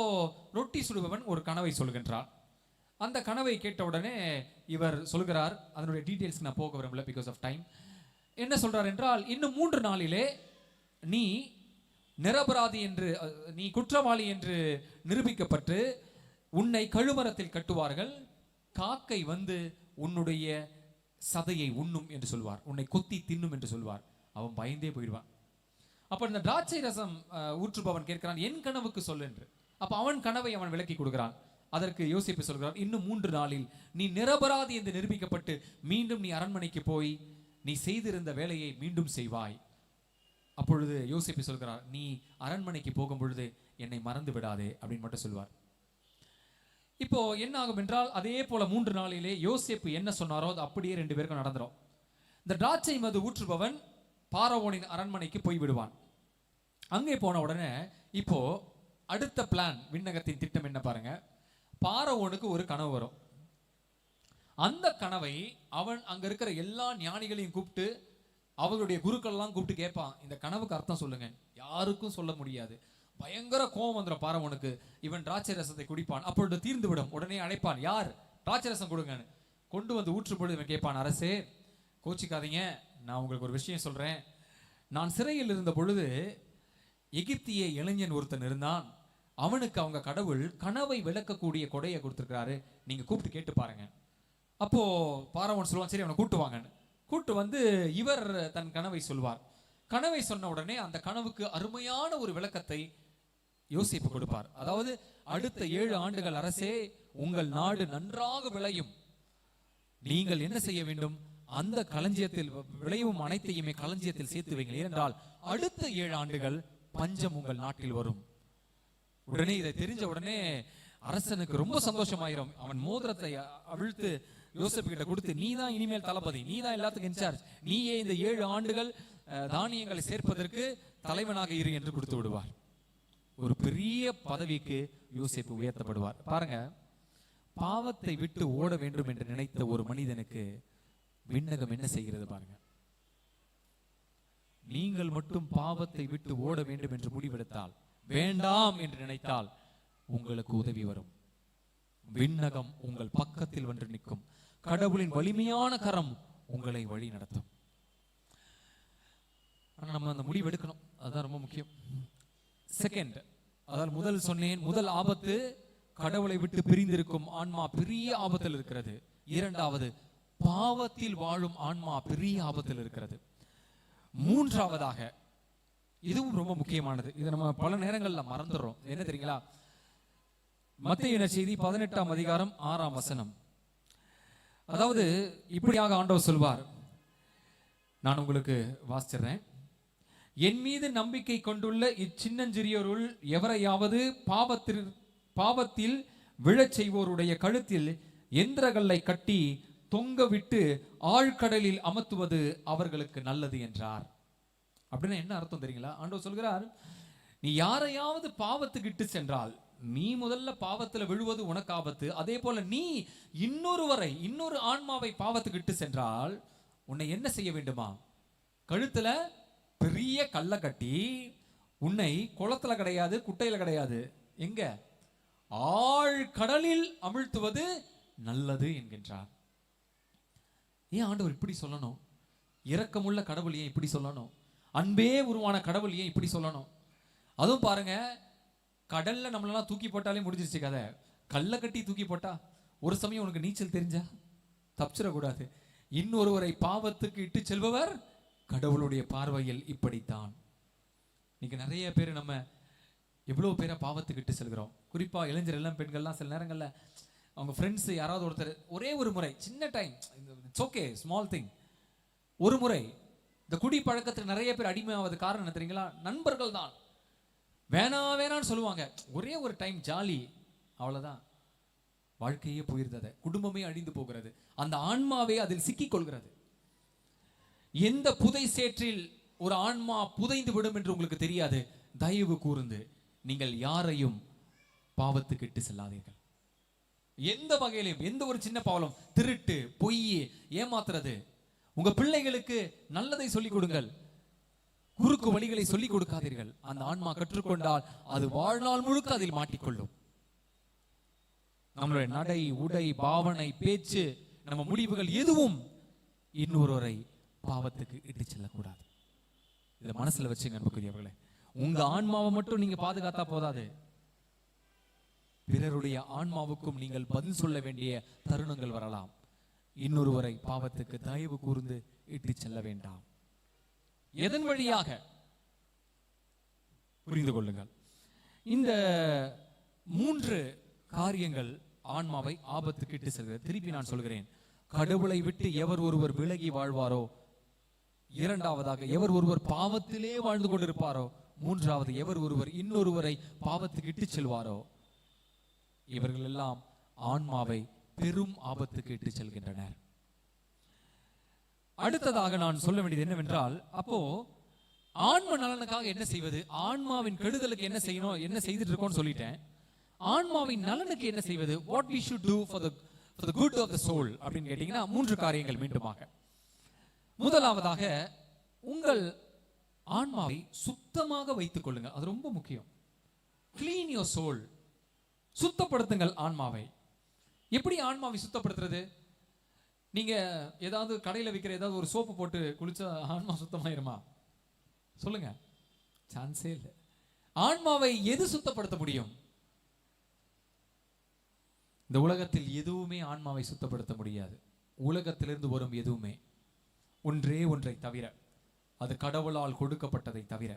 ரொட்டி சுடுபவன் ஒரு கனவை சொல்கின்றார். அந்த கனவை கேட்ட உடனே இவர் சொல்கிறார், அதனுடைய டீடைல்ஸ் நான் போக விரும்பல பிகாஸ் ஆஃப் டைம். என்ன சொல்றார் என்றால், இன்னும் 3 நாளிலே நீ நிரபராதி என்று, நீ குற்றவாளி என்று நிரூபிக்கப்பட்டு உன்னை கழுமரத்தில் கட்டுவார்கள், காக்கை வந்து உன்னுடைய சதையை உண்ணும் என்று சொல்வார், உன்னை கொத்தி தின்னும் என்று சொல்வார். அவன் பயந்தே போயிடுவான். அப்ப இந்த திராட்சை ரசம் ஊற்றுபவன் கேட்கிறான், என் கனவுக்கு சொல் என்று. அப்ப அவன் கனவை அவன் விளக்கி கொடுக்கிறான். அதற்கு யோசேப்பு சொல்கிறான், இன்னும் 3 நாளில் நீ நிரபராதி என்று நிரூபிக்கப்பட்டு மீண்டும் நீ அரண்மனைக்கு போய் நீ செய்திருந்த வேலையை மீண்டும் செய்வாய். அப்பொழுது யோசேப்பு சொல்கிறார், நீ அரண்மனைக்கு போகும் பொழுது என்னை மறந்து விடாதே அப்படின்னு மட்டும் சொல்வார். இப்போ என்ன ஆகும் என்றால், அதே போல 3 நாளிலே யோசேப்பு என்ன சொன்னாரோ அது அப்படியே 2 பேருக்கும் நடந்துரும். இந்த திராட்சை மது ஊற்றுபவன் பார்வோனின் அரண்மனைக்கு போய் விடுவான். அங்கே போன உடனே இப்போ அடுத்த பிளான், விண்ணகத்தின் திட்டம் என்ன பாருங்க. பார்வோனுக்கு ஒரு கனவு வரும். அந்த கனவை அவன் அங்க இருக்கிற எல்லா ஞானிகளையும் கூப்பிட்டு, அவர்களுடைய குருக்கள் எல்லாம் கூப்பிட்டு கேட்பான், இந்த கனவுக்கு அர்த்தம் சொல்லுங்க. யாருக்கும் சொல்ல முடியாது. பயங்கர கோபம் வந்துடும் பார்வோனுக்கு. இவன் திராட்சை ரசத்தை குடிப்பான். அப்பொழுது தீர்ந்து விடும். உடனே அழைப்பான், யார் திராட்சை ரசம் கொடுங்கன்னு. கொண்டு வந்து ஊற்றும் பொழுது இவன் கேட்பான், அரசே கோச்சிக்காதீங்க, நான் உங்களுக்கு ஒரு விஷயம் சொல்றேன். நான் சிறையில் இருந்த பொழுது எகிப்திய இளைஞன் ஒருத்தன் இருந்தான். அவனுக்கு அவங்க கடவுள் கனவை விளக்கக்கூடிய கொடையை கொடுத்துருக்காரு, நீங்க கூப்பிட்டு கேட்டு பாருங்க. அப்போ பார்வோன் சொல்லுவான், சரி அவனை கூட்டு வாங்கன்னு. கூட்டு வந்து இவர் தன் கனவை சொல்வார். கனவை சொன்ன உடனே அந்த கனவுக்கு அருமையான ஒரு விளக்கத்தை யோசேப்பு கொடுப்பார். அதாவது, அடுத்த 7 ஆண்டுகள் அரசே உங்கள் நாடு நன்றாக விளையும். நீங்கள் என்ன செய்ய வேண்டும், அந்த களஞ்சியத்தில் விளையும் அனைத்தையுமே களஞ்சியத்தில் சேர்த்து வைங்கள். ஏனென்றால் அடுத்த 7 ஆண்டுகள் பஞ்சம் உங்கள் நாட்டில் வரும். உடனே இதை தெரிஞ்ச உடனே அரசனுக்கு ரொம்ப சந்தோஷமாயிரும். அவன் மோதிரத்தை அவிழ்த்து யோசேப்பு கிட்ட கொடுத்து, நீ தான் இனிமேல் தளபதி, நீ தான் எல்லாத்துக்கும் இன்சார்ஜ், நீயே இந்த 7 ஆண்டுகள் தானியங்களை சேர்ப்பதற்கு தலைவனாக இரு என்று கொடுத்து விடுவார். ஒரு பெரிய பதவிக்கு யோசேப்பு உயர்த்தப்படுவார். பாருங்க, பாவத்தை விட்டு ஓட வேண்டும் என்று நினைத்த ஒரு மனிதனுக்கு விண்ணகம் என்ன செய்கிறது பாருங்க. நீங்கள் மட்டும் பாவத்தை விட்டு ஓட வேண்டும் என்று முடிவெடுத்தால், வேண்டாம் என்று நினைத்தால் உங்களுக்கு உதவி வரும். விண்ணகம் உங்கள் பக்கத்தில் வந்து நிற்கும். கடவுளின் வலிமையான கரம் உங்களை வழி நடத்தும். ஆனா நம்ம அந்த முடிவு எடுக்கணும், அதுதான் ரொம்ப முக்கியம். செகண்ட், அதாவது முதல் சொன்னேன், முதல் ஆபத்து கடவுளை விட்டு பிரிந்திருக்கும் ஆன்மா பெரிய ஆபத்தில் இருக்கிறது. 2வது, பாவத்தில் வாழும் ஆன்மா பெரிய ஆபத்தில் இருக்கிறது. 3வதாக, இதுவும் ரொம்ப முக்கியமானது, இதை நம்ம பல நேரங்கள்ல மறந்துடுறோம். என்ன தெரியுங்களா? மத்தேயு நற்செய்தி 18ஆம் அதிகாரம் 6ஆம் வசனம். அதாவது இப்படியாக ஆண்டவர் சொல்வார், நான் உங்களுக்கு வாசிச்சிடுறேன். என் மீது நம்பிக்கை கொண்டுள்ள இச்சின்னஞ்சிறியோருள் எவரையாவது பாவத்தில் விழச் செய்வோருடைய கழுத்தில் எந்திரகல்லை கட்டி தொங்க விட்டு ஆழ்கடலில் அமர்த்துவது அவர்களுக்கு நல்லது என்றார். அப்படின்னா என்ன அர்த்தம் தெரியுங்களா? ஆண்டவர் சொல்கிறார், நீ யாரையாவது பாவத்துக்கு இட்டு சென்றால், நீ முதல்ல பாவத்துல விழுவது உனக்கு ஆபத்து. அதே போல நீ இன்னொரு ஆன்மாவை பாவத்துக்கு இட்டு சென்றால் உன்னை என்ன செய்ய வேண்டுமா? கழுத்துல பெரிய கல்லை கட்டி உன்னை குளத்துல கிடையாது, குட்டையில கிடையாது, எங்க? ஆழ்கடலில் அமிழ்த்துவது நல்லது என்கின்றார். ஏன் ஆண்டவர் இப்படி சொல்லணும்? இரக்கமுள்ள கடவுள் ஏன் இப்படி சொல்லணும்? அன்பே உருவான கடவுள் ஏன் இப்படி சொல்லணும்? அதுவும் பாருங்க, கடல்ல நம்மளெல்லாம் தூக்கி போட்டாலே முடிஞ்சிருச்சு கதை. கல்லை கட்டி தூக்கி போட்டா ஒரு சமயம் உனக்கு நீச்சல் தெரிஞ்சா தப்பிச்சிடக்கூடாது. இன்னொருவரை பாவத்துக்கு இட்டு செல்பவர் கடவுளுடைய பார்வையில் இப்படித்தான். இன்னைக்கு நிறைய பேர் நம்ம எவ்வளோ பேரை பாவத்துக்கு இட்டு செல்கிறோம். குறிப்பா இளைஞர் எல்லாம் பெண்கள்லாம் சில நேரங்களில் அவங்க ஃப்ரெண்ட்ஸ் யாராவது ஒருத்தர் ஒரே ஒரு முறை, சின்ன time, it's okay, small thing, ஒரு முறை இந்த குடி பழக்கத்துக்கு நிறைய பேர் அடிமையாவது காரணம் என்ன தெரியுங்களா? நண்பர்கள் தான். வேணான்னு சொல்லுவாங்க, ஒரே ஒரு டைம் ஜாலி, அவ்வளவுதான், வாழ்க்கையே போயிருந்தது, குடும்பமே அழிந்து போகிறது, அந்த ஆன்மாவே அதில் சிக்கிக் கொள்கிறது. எந்த புதை சேற்றில் ஒரு ஆன்மா புதைந்து விடும் என்று உங்களுக்கு தெரியாது. தயவு கூர்ந்து நீங்கள் யாரையும் பாவத்துக்கு இட்டு செல்லாதீர்கள். எந்த வகையிலும், எந்த ஒரு சின்ன பாவம், திருட்டு, பொய், ஏமாத்துறது, உங்க பிள்ளைகளுக்கு நல்லதை சொல்லிக் கொடுங்கள், குறுக்கு வழிகளை சொல்லிக் கொடுக்காதீர்கள். அந்த ஆன்மா கற்றுக்கொண்டால் அது வாழ்நாள் முழுக்க அதில் மாட்டிக்கொள்ளும். நம்மளுடைய நடை, உடை, பாவனை, பேச்சு, நம்ம முடிவுகள் எதுவும் இன்னொருவரை பாவத்துக்கு இட்டு செல்லக்கூடாது. இதை மனசுல வச்சுங்க அன்புக்குரியவர்களே. உங்க ஆன்மாவை மட்டும் நீங்க பாதுகாத்தா போதாது, பிறருடைய ஆன்மாவுக்கும் நீங்கள் பதில் சொல்ல வேண்டிய தருணங்கள் வரலாம். இன்னொருவரை பாவத்துக்கு தயவு கூர்ந்து இட்டு செல்ல வேண்டாம். எதன் வழியாக? புரிந்து கொள்ளுங்கள். இந்த 3 காரியங்கள் ஆன்மாவை ஆபத்துக்கு இட்டு செல்கிறது. திருப்பி நான் சொல்கிறேன், கடவுளை விட்டு எவர் ஒருவர் விலகி வாழ்வாரோ, இரண்டாவதாக எவர் ஒருவர் பாவத்திலே வாழ்ந்து கொண்டிருப்பாரோ, மூன்றாவது எவர் ஒருவர் இன்னொருவரை பாவத்துக்கு இட்டு செல்வாரோ, இவர்கள் எல்லாம் ஆன்மாவை பெரும் ஆபத்துக்கு இட்டு செல்கின்றனர். அடுத்ததாக நான் சொல்ல வேண்டியது என்னவென்றால், அப்போ ஆன்ம நலனுக்காக என்ன செய்வது? ஆன்மாவின் கெடுதலுக்கு என்ன செய்யணும், என்ன செய்துட்டு இருக்கோம்னு சொல்லிட்டேன். ஆன்மாவின் நலனுக்கு என்ன செய்வது? what we should do for the good of the soul அப்படின்னு கேட்டீங்கன்னா 3 காரியங்கள் மீண்டுமாக. முதலாவதாக, உங்கள் ஆன்மாவை சுத்தமாக வைத்துக் கொள்ளுங்கள். அது ரொம்ப முக்கியம். clean your soul. சுத்தப்படுத்துங்கள் ஆன்மாவை. எப்படி ஆன்மாவை சுத்தப்படுத்துறது? நீங்க ஏதாவது கடையில் விற்கிற ஏதாவது ஒரு சோப்பு போட்டு குளிச்சா ஆன்மா சுத்தமாயிருமா? சொல்லுங்க, சான்ஸே இல்லை. ஆன்மாவை எது சுத்தப்படுத்த முடியும்? இந்த உலகத்தில் எதுவுமே ஆன்மாவை சுத்தப்படுத்த முடியாது. உலகத்திலிருந்து வரும் எதுவுமே ஒன்றே ஒன்றை தவிர, அது கடவுளால் கொடுக்கப்பட்டதை தவிர.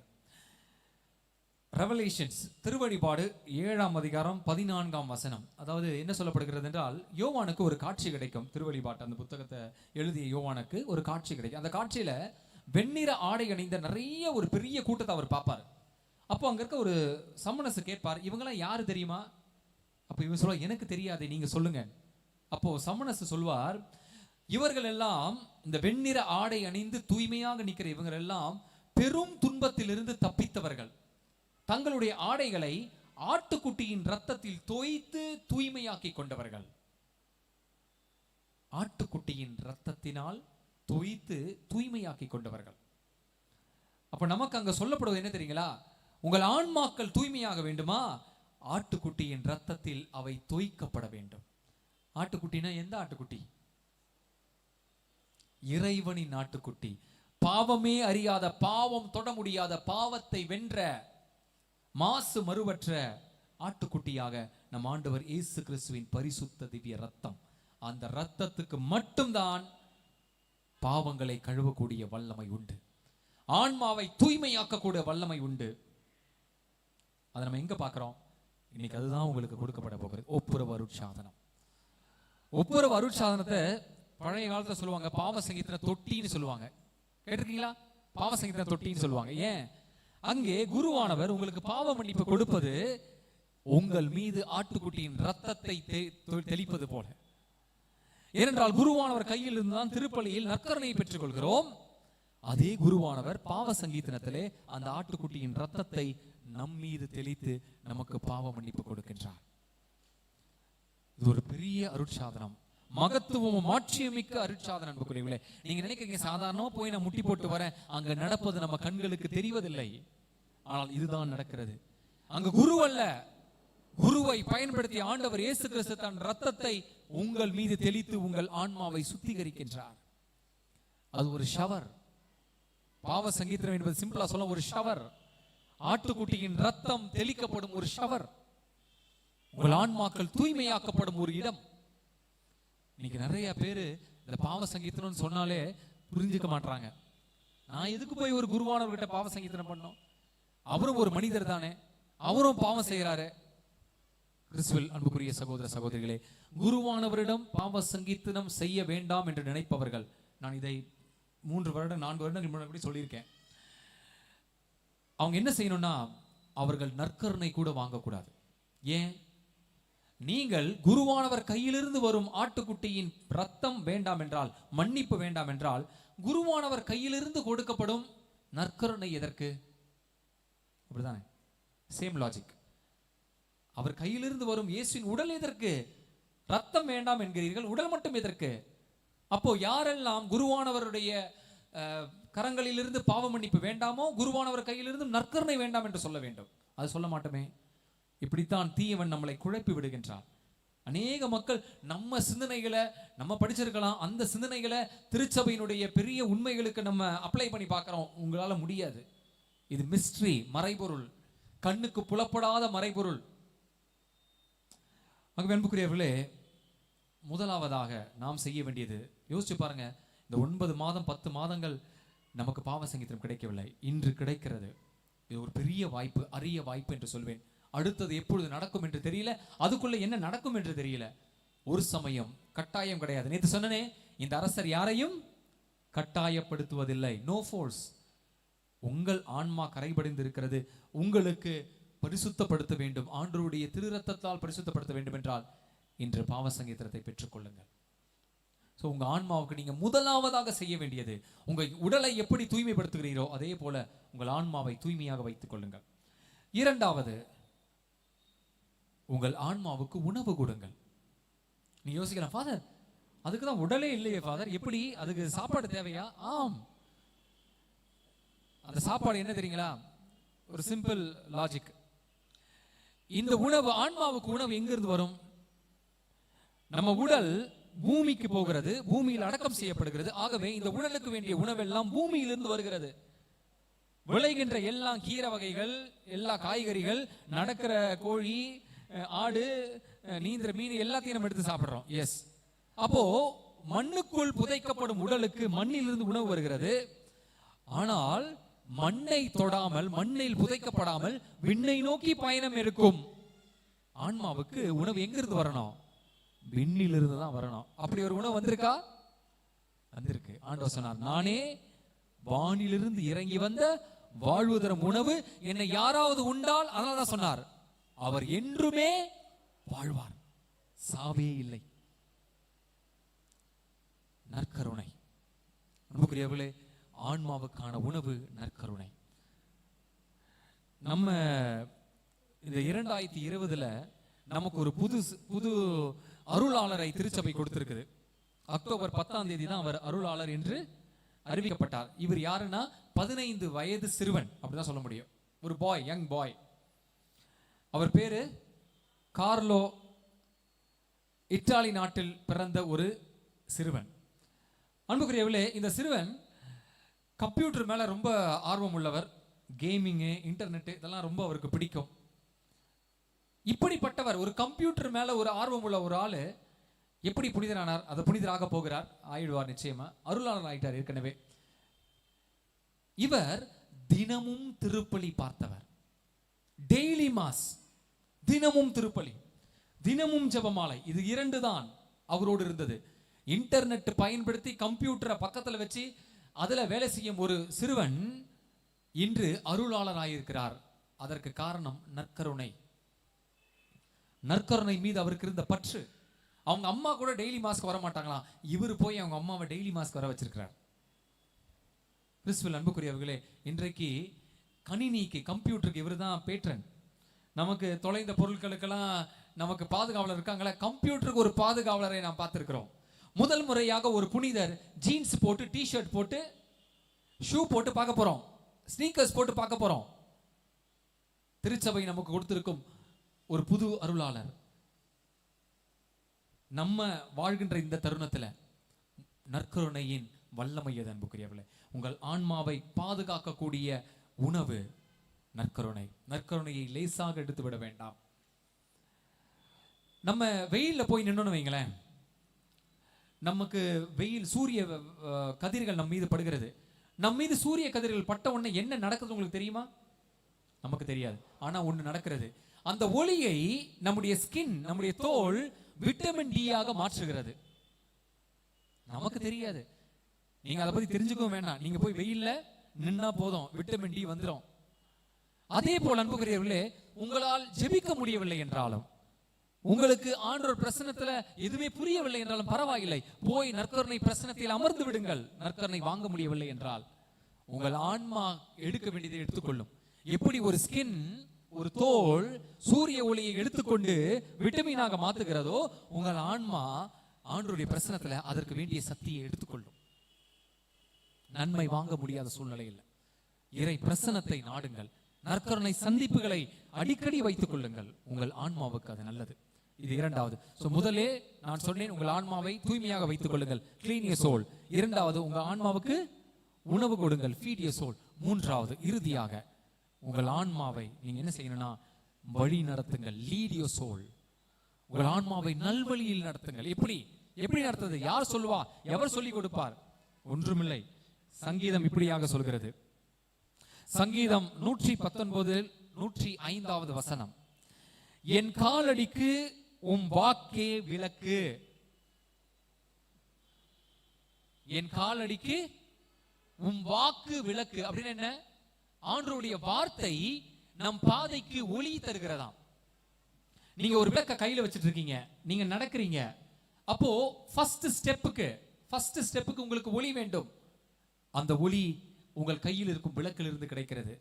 ரெவலேஷன்ஸ், திருவழிபாடு 7ஆம் அதிகாரம் 14ஆம் வசனம். அதாவது என்ன சொல்லப்படுகிறது என்றால், யோவானுக்கு ஒரு காட்சி கிடைக்கும். திருவழிபாட்டு அந்த புத்தகத்தை எழுதிய யோவானுக்கு ஒரு காட்சி கிடைக்கும். அந்த காட்சியில வெண்ணிற ஆடை அணிந்த நிறைய ஒரு பெரிய கூட்டத்தை அவர் பார்ப்பார். அப்போ அங்க இருக்க ஒரு சம்மனஸ் கேட்பார், இவங்கெல்லாம் யாரு தெரியுமா? அப்போ இவங்க சொல்ல, எனக்கு தெரியாது, நீங்க சொல்லுங்க. அப்போ சம்மனஸ் சொல்வார், இவர்கள் எல்லாம் இந்த வெண்ணிற ஆடை அணிந்து தூய்மையாக நிற்கிற இவங்க எல்லாம் பெரும் துன்பத்திலிருந்து தப்பித்தவர்கள். தங்களுடைய ஆடைகளை ஆட்டுக்குட்டியின் ரத்தத்தில் தோய்த்து தூய்மையாக்கி கொண்டவர்கள். ஆட்டுக்குட்டியின் ரத்தத்தினால் தோய்த்து தூய்மையாக்கி கொண்டவர்கள். அப்ப நமக்கு அங்க சொல்லப்படுவது என்ன தெரியுங்களா? உங்கள் ஆன்மாக்கள் தூய்மையாக வேண்டுமா? ஆட்டுக்குட்டியின் ரத்தத்தில் அவை தோய்க்கப்பட வேண்டும். ஆட்டுக்குட்டினா எந்த ஆட்டுக்குட்டி? இறைவனின் ஆட்டுக்குட்டி. பாவமே அறியாத, பாவம் தொட முடியாத, பாவத்தை வென்ற, மாசு மறுவற்ற ஆட்டுக்குட்டியாக நம் ஆண்டவர் இயேசு கிறிஸ்துவின் பரிசுத்த திவ்ய ரத்தம். அந்த ரத்தத்துக்கு மட்டும்தான் பாவங்களை கழுவக்கூடிய வல்லமை உண்டு. ஆன்மாவை தூய்மையாக்கக்கூடிய வல்லமை உண்டு. அதை நம்ம எங்க பார்க்கிறோம்? இன்னைக்கு அதுதான் உங்களுக்கு கொடுக்கப்பட போகிறது. ஒப்புரவு அருட்சாதனம். ஒப்புரவு அருட்சாதனத்தை பழைய காலத்துல சொல்லுவாங்க, பாவ சங்கீதத்துல தொட்டின்னு சொல்லுவாங்க. கேட்டிருக்கீங்களா? பாவ சங்கீத தொட்டின்னு சொல்லுவாங்க. ஏன்? அங்கே குருவானவர் உங்களுக்கு பாவ மன்னிப்பு கொடுப்பது உங்கள் மீது ஆட்டுக்குட்டியின் ரத்தத்தை தெளிப்பது போல. ஏனென்றால் குருவானவர் கையில் இருந்துதான் திருப்பலியில் நற்கருணையை பெற்றுக் கொள்கிறோம். அதே குருவானவர் பாவ சங்கீதத்திலே அந்த ஆட்டுக்குட்டியின் ரத்தத்தை நம் மீது தெளித்து நமக்கு பாவ மன்னிப்பு கொடுக்கின்றார். இது ஒரு பெரிய அருட்சாதனம், மகத்துவமும் மாட்சியமிக்க அருட்சாதனம். அன்புக்குரியவர்களே, நீங்க நினைக்கிறீங்க சாதாரணமா போய் நான் முட்டி போட்டு வரேன், அங்க நடப்பது நம்ம கண்களுக்கு தெரிவதில்லை. ஆனால் இதுதான் நடக்கிறது. அங்க குரு அல்ல, குருவை பயன்படுத்தி ஆண்டவர் இயேசு கிறிஸ்து தன் ரத்தத்தை உங்கள் மீது தெளித்து உங்கள் ஆன்மாவை சுத்திகரிக்கின்றார். அது ஒரு ஷவர். பாவ சங்கீதம் என்பது சிம்பிளா சொல்ல ஒரு ஷவர். ஆட்டுக்குட்டியின் ரத்தம் தெளிக்கப்படும் ஒரு ஷவர். உங்கள் ஆன்மாக்கள் தூய்மையாக்கப்படும் ஒரு இடம். இன்னைக்கு நிறைய பேரு இந்த பாவ சங்கீதம்னு சொன்னாலே புரிஞ்சுக்க மாட்டாங்க. நான் எதுக்கு போய் ஒரு குருவானவர்கிட்ட பாவ சங்கீதம் பண்ணோம்? அவரும் ஒரு மனிதர் தானே, அவரும் பாவம் செய்யறாரு. கிறிஸ்துவில் அன்புக்குரிய சகோதர சகோதரிகளே, குருவானவரிடம் பாவ சங்கீதனம் செய்ய வேண்டாம் என்று நினைப்பவர்கள், நான் இதை 3 வருடம் 4 வருடங்கள் முன்னாடி சொல்லியிருக்கேன், அவங்க என்ன செய்யணும்னா அவர்கள் நற்கருணை கூட வாங்கக்கூடாது. ஏன்? நீங்கள் குருவானவர் கையிலிருந்து வரும் ஆட்டுக்குட்டியின் ரத்தம் வேண்டாம் என்றால், மன்னிப்பு வேண்டாம் என்றால், குருவானவர் கையிலிருந்து கொடுக்கப்படும் நற்கருணை எதற்கு? அப்படிதானே? Same logic. அவர் கையிலிருந்து வரும் இயேசுவின் உடல் எதற்கு? ரத்தம் வேண்டாம் என்கிறீர்கள், உடல் மட்டும் எதற்கு? அப்போ யாரெல்லாம் குருவானவருடைய கரங்களிலிருந்து பாவ மன்னிப்பு வேண்டாமோ, குருவானவர் கையிலிருந்து நற்கருணை வேண்டாம் என்று சொல்ல வேண்டும். அது சொல்ல மாட்டோமே. இப்படித்தான் தீயவன் நம்மளை குழப்பி விடுகின்றான். அநேக மக்கள் நம்ம சிந்தனைகளை நம்ம படிச்சிருக்கலாம், அந்த சிந்தனைகளை திருச்சபையினுடைய பெரிய உண்மைகளுக்கு நம்ம அப்ளை பண்ணி பார்க்கிறோம். உங்களால முடியாது. இது மிஸ்ட்ரி, மறைபொருள், கண்ணுக்கு புலப்படாத மறைபொருள். அன்புக்குரியவர்களே, முதலாவதாக நாம் செய்ய வேண்டியது, யோசிச்சு பாருங்க, இந்த 9 மாதம் 10 மாதங்கள் நமக்கு பாவ சங்கீதம் கிடைக்கவில்லை, இன்று கிடைக்கிறது. இது ஒரு பெரிய வாய்ப்பு, அரிய வாய்ப்பு என்று சொல்வேன். அடுத்தது எப்பொழுது நடக்கும் என்று தெரியல, அதுக்குள்ள என்ன நடக்கும் என்று தெரியல. ஒரு சமயம் கட்டாயம் கிடையாது. நேற்று சொன்னனே, இந்த அரசர் யாரையும் கட்டாயப்படுத்துவதில்லை. No force. உங்கள் ஆன்மா கரைபடிந்து இருக்கிறது, உங்களுக்கு பரிசுத்தப்படுத்த வேண்டும், ஆண்டவருடைய திரு ரத்தத்தால் பரிசுத்தப்படுத்த வேண்டும் என்றால் இன்று பாவ சங்கீதத்தை பெற்றுக்கொள்ளுங்கள். ஸோ உங்க ஆன்மாவுக்கு நீங்க முதலாவதாக செய்ய வேண்டியது, உங்க உடலை எப்படி தூய்மைப்படுத்துகிறீரோ அதே போல உங்கள் ஆன்மாவை தூய்மையாக வைத்துக் கொள்ளுங்கள். இரண்டாவது, உங்கள் ஆன்மாவுக்கு உணவு கொடுங்கள். நீ யோசிக்கலாம், ஃபாதர் அதுக்கு தான் உடலே இல்லையே ஃபாதர், எப்படி அதுக்கு சாப்பாடு தேவையா? ஆம். அந்த சாப்பாடு என்ன தெரியுங்களா? ஒரு சிம்பிள் லாஜிக். இந்த உணவு, ஆன்மாவுக்கு உணவு எங்கிருந்து வரும்? நம்ம உடல் பூமிக்கு போகிறது, பூமியில் அடக்கம் செய்யப்படுகிறது. ஆகவே இந்த உடலுக்கு வேண்டிய உணவெல்லாம் பூமியிலிருந்து வருகிறது. விளைகின்ற எல்லா கீரை வகைகள், எல்லா காய்கறிகள், நடக்கிற கோழி, ஆடு, நீந்திர மீன் எல்லாத்தையும் நம்ம எடுத்து சாப்பிடுறோம். எஸ். அப்போ மண்ணுக்குள் புதைக்கப்படும் உடலுக்கு மண்ணிலிருந்து உணவு வருகிறது. ஆனால் மண்ணை தொடாமல், மண்ணில் புதைக்கப்படாமல் விண்ணை நோக்கி பயணம் இருக்கும் ஆன்மாவுக்கு உணவு எங்கிருந்து வரணும்? விண்ணிலிருந்து தான் வரணும். அப்படி ஒரு உணவு வந்திருக்கா? வந்திருக்கு. ஆண்டவர் சொன்னார், நானே வானிலிருந்து இறங்கி வந்த வாழ்வு தரும் உணவு, என்னை யாராவது உண்டால், அதனாலதான் சொன்னார், அவர் என்றுமே வாழ்வார், சாவே இல்லை. நற்கருணை. அன்புக்குரியவர்களே, ஆன்மாவுக்கான உணவு நற்கருணை. நம்ம இந்த 2020 நமக்கு ஒரு புது அருளாளரை திருச்சபை கொடுத்திருக்குது. அக்டோபர் 10ஆம் தேதி தான் அவர் அருளாளர் என்று அறிவிக்கப்பட்டார். இவர் யாருன்னா 15 வயது சிறுவன், அப்படிதான் சொல்ல முடியும். ஒரு பாய், யங் பாய். அவர் பேரு கார்லோ. இத்தாலி நாட்டில் பிறந்த ஒரு சிறுவன். அன்புக்குரியவர்களே, இந்த சிறுவன் கம்ப்யூட்டர் மேல ரொம்ப ஆர்வம் உள்ளவர். கேமிங்கு, இன்டர்நெட் இதெல்லாம் ரொம்ப அவருக்கு பிடிக்கும். இப்படிப்பட்டவர், ஒரு கம்ப்யூட்டர் மேல ஒரு ஆர்வம் உள்ள ஒரு ஆளு எப்படி புனிதரானார்? அதை புனிதராக போகிறார், ஆயிடுவார் நிச்சயமா. அருளாளர் ஆயிட்டார் ஏற்கனவே. இவர் தினமும் திருப்பலி பார்த்தவர். டெய்லி மாஸ், தினமும் திருப்பலி, தினமும் ஜெபமாலை. இது 2 தான் அவரோடு இருந்தது. இன்டர்நெட் பயன்படுத்தி கம்ப்யூட்டரை பக்கத்துல வச்சு அதுல வேலை செய்யும் ஒரு சிறுவன் இன்று அருளாளராயிருக்கிறார். அதற்கு காரணம் நற்கருணை. நற்கருணை மீது அவருக்கு இருந்த பற்று. அவங்க அம்மா கூட டெய்லி மாஸ்க் வர மாட்டாங்களாம், இவர் போய் அவங்க அம்மாவை டெய்லி மாஸ்க் வர வச்சிருக்கிறார். கிறிஸ்துவில் அன்புக்குரியவர்களே, இன்றைக்கு கணினிக்கு, கம்ப்யூட்டருக்கு இவர் தான் பேட்ரன். நமக்கு தொலைந்த பொருட்களுக்கெல்லாம் நமக்கு பாதுகாவலர் இருக்காங்களே, கம்ப்யூட்டருக்கு ஒரு பாதுகாவலரை நாம் பார்த்திருக்கிறோம். முதல் முறையாக ஒரு புனிதர் ஜீன்ஸ் போட்டு, டிஷர்ட் போட்டு, ஷூ போட்டு பார்க்க போறோம், ஸ்னீக்கர்ஸ் போட்டு பார்க்க போறோம். திருச்சபை நமக்கு கொடுத்திருக்கும் ஒரு புது அருளாளர். நம்ம வாழ்கின்ற இந்த தருணத்துல நற்கருணையின் வல்லமை எது அன்புக்குரியவர்களே? உங்கள் ஆன்மாவை பாதுகாக்கக்கூடிய உணவு நற்கருணை. நற்கருணையை லேசாக எடுத்து விட வேண்டாம். நம்ம வெயில்ல போய் நின்னோன்னு வைங்களேன், நமக்கு வெயில், சூரிய கதிர்கள் நம் மீது படுகிறது. நம் மீது சூரிய கதிர்கள் பட்ட உடனே என்ன நடக்குது உங்களுக்கு தெரியுமா? நமக்கு தெரியாது. ஆனா ஒண்ணு நடக்கிறது. அந்த ஒளியை நம்முடைய ஸ்கின், நம்முடைய தோல் விட்டமின் டி ஆக மாற்றுகிறது. நமக்கு தெரியாது. நீங்க அதை பத்தி தெரிஞ்சுக்கவும் வேண்டாம். நீங்க போய் வெயில்ல நின்னா போதும், விட்டமின் டி வந்துடும். அதே போல் அன்புக்குரியவர்களே, உங்களால் ஜெபிக்க முடியவில்லை என்றாலும், உங்களுக்கு ஆண்டவர் பிரசன்னத்துல எதுவுமே புரியவில்லை என்றாலும் பரவாயில்லை, போய் நற்கருணை பிரசன்னத்தில் அமர்ந்து விடுங்கள். நற்கருணை வாங்க முடியவில்லை என்றால் உங்கள் ஆன்மா எடுக்க வேண்டியதை எடுத்துக்கொள்ளும். எப்படி ஒரு ஸ்கின், ஒரு தோல் சூரிய ஒளியை எடுத்துக்கொண்டு விட்டமினாக மாத்துகிறதோ, உங்கள் ஆன்மா ஆண்டவருடைய பிரசன்னத்துல அதற்கு வேண்டிய சக்தியை எடுத்துக்கொள்ளும். நன்மை வாங்க முடியாத சூழ்நிலையில் இறை பிரசன்னத்தை நாடுங்கள். நற்கருணை சந்திப்புகளை அடிக்கடி வைத்துக் கொள்ளுங்கள். உங்கள் ஆன்மாவுக்கு அது நல்லது. இது இரண்டாவது. முதலே நான் சொன்னேன், உங்கள் ஆன்மாவை தூய்மையாக வைத்துக் கொள்ளுங்கள், கிளீன் யுவர் சோல். இரண்டாவது, உங்க ஆன்மாவுக்கு உணவு கொடுங்கள், ஃபீட் யுவர் சோல். மூன்றாவது, இறுதியாக உங்கள் ஆன்மாவை நீங்க என்ன செய்யணும்னா வழி நடத்துங்கள், லீட் யுவர் சோல். உங்கள் ஆன்மாவை நல்வழியில் நடத்துங்கள். எப்படி எப்படி நடத்துது? யார் சொல்லுவா? எவர் சொல்லிக் கொடுப்பார்? ஒன்றுமில்லை. சங்கீதம் இப்படியாக சொல்கிறது. சங்கீதம் 119 105வது வசனம், என் காலடிக்கு உம் வாக்கே விளக்கு. என் காலடிக்கு உம் வாக்கு விளக்கு அப்படின்னு என்ன? ஆண்டவருடைய வார்த்தை நம் பாதைக்கு ஒளி தருகிறதாம். நீங்க ஒரு விளக்க கையில வச்சிட்டு இருக்கீங்க, நீங்க நடக்கிறீங்க. அப்போ ஃபர்ஸ்ட் ஸ்டெப்புக்கு உங்களுக்கு ஒளி வேண்டும். அந்த ஒளி உங்கள் கையில் இருக்கும் விளக்கில் இருந்து கிடைக்கிறது.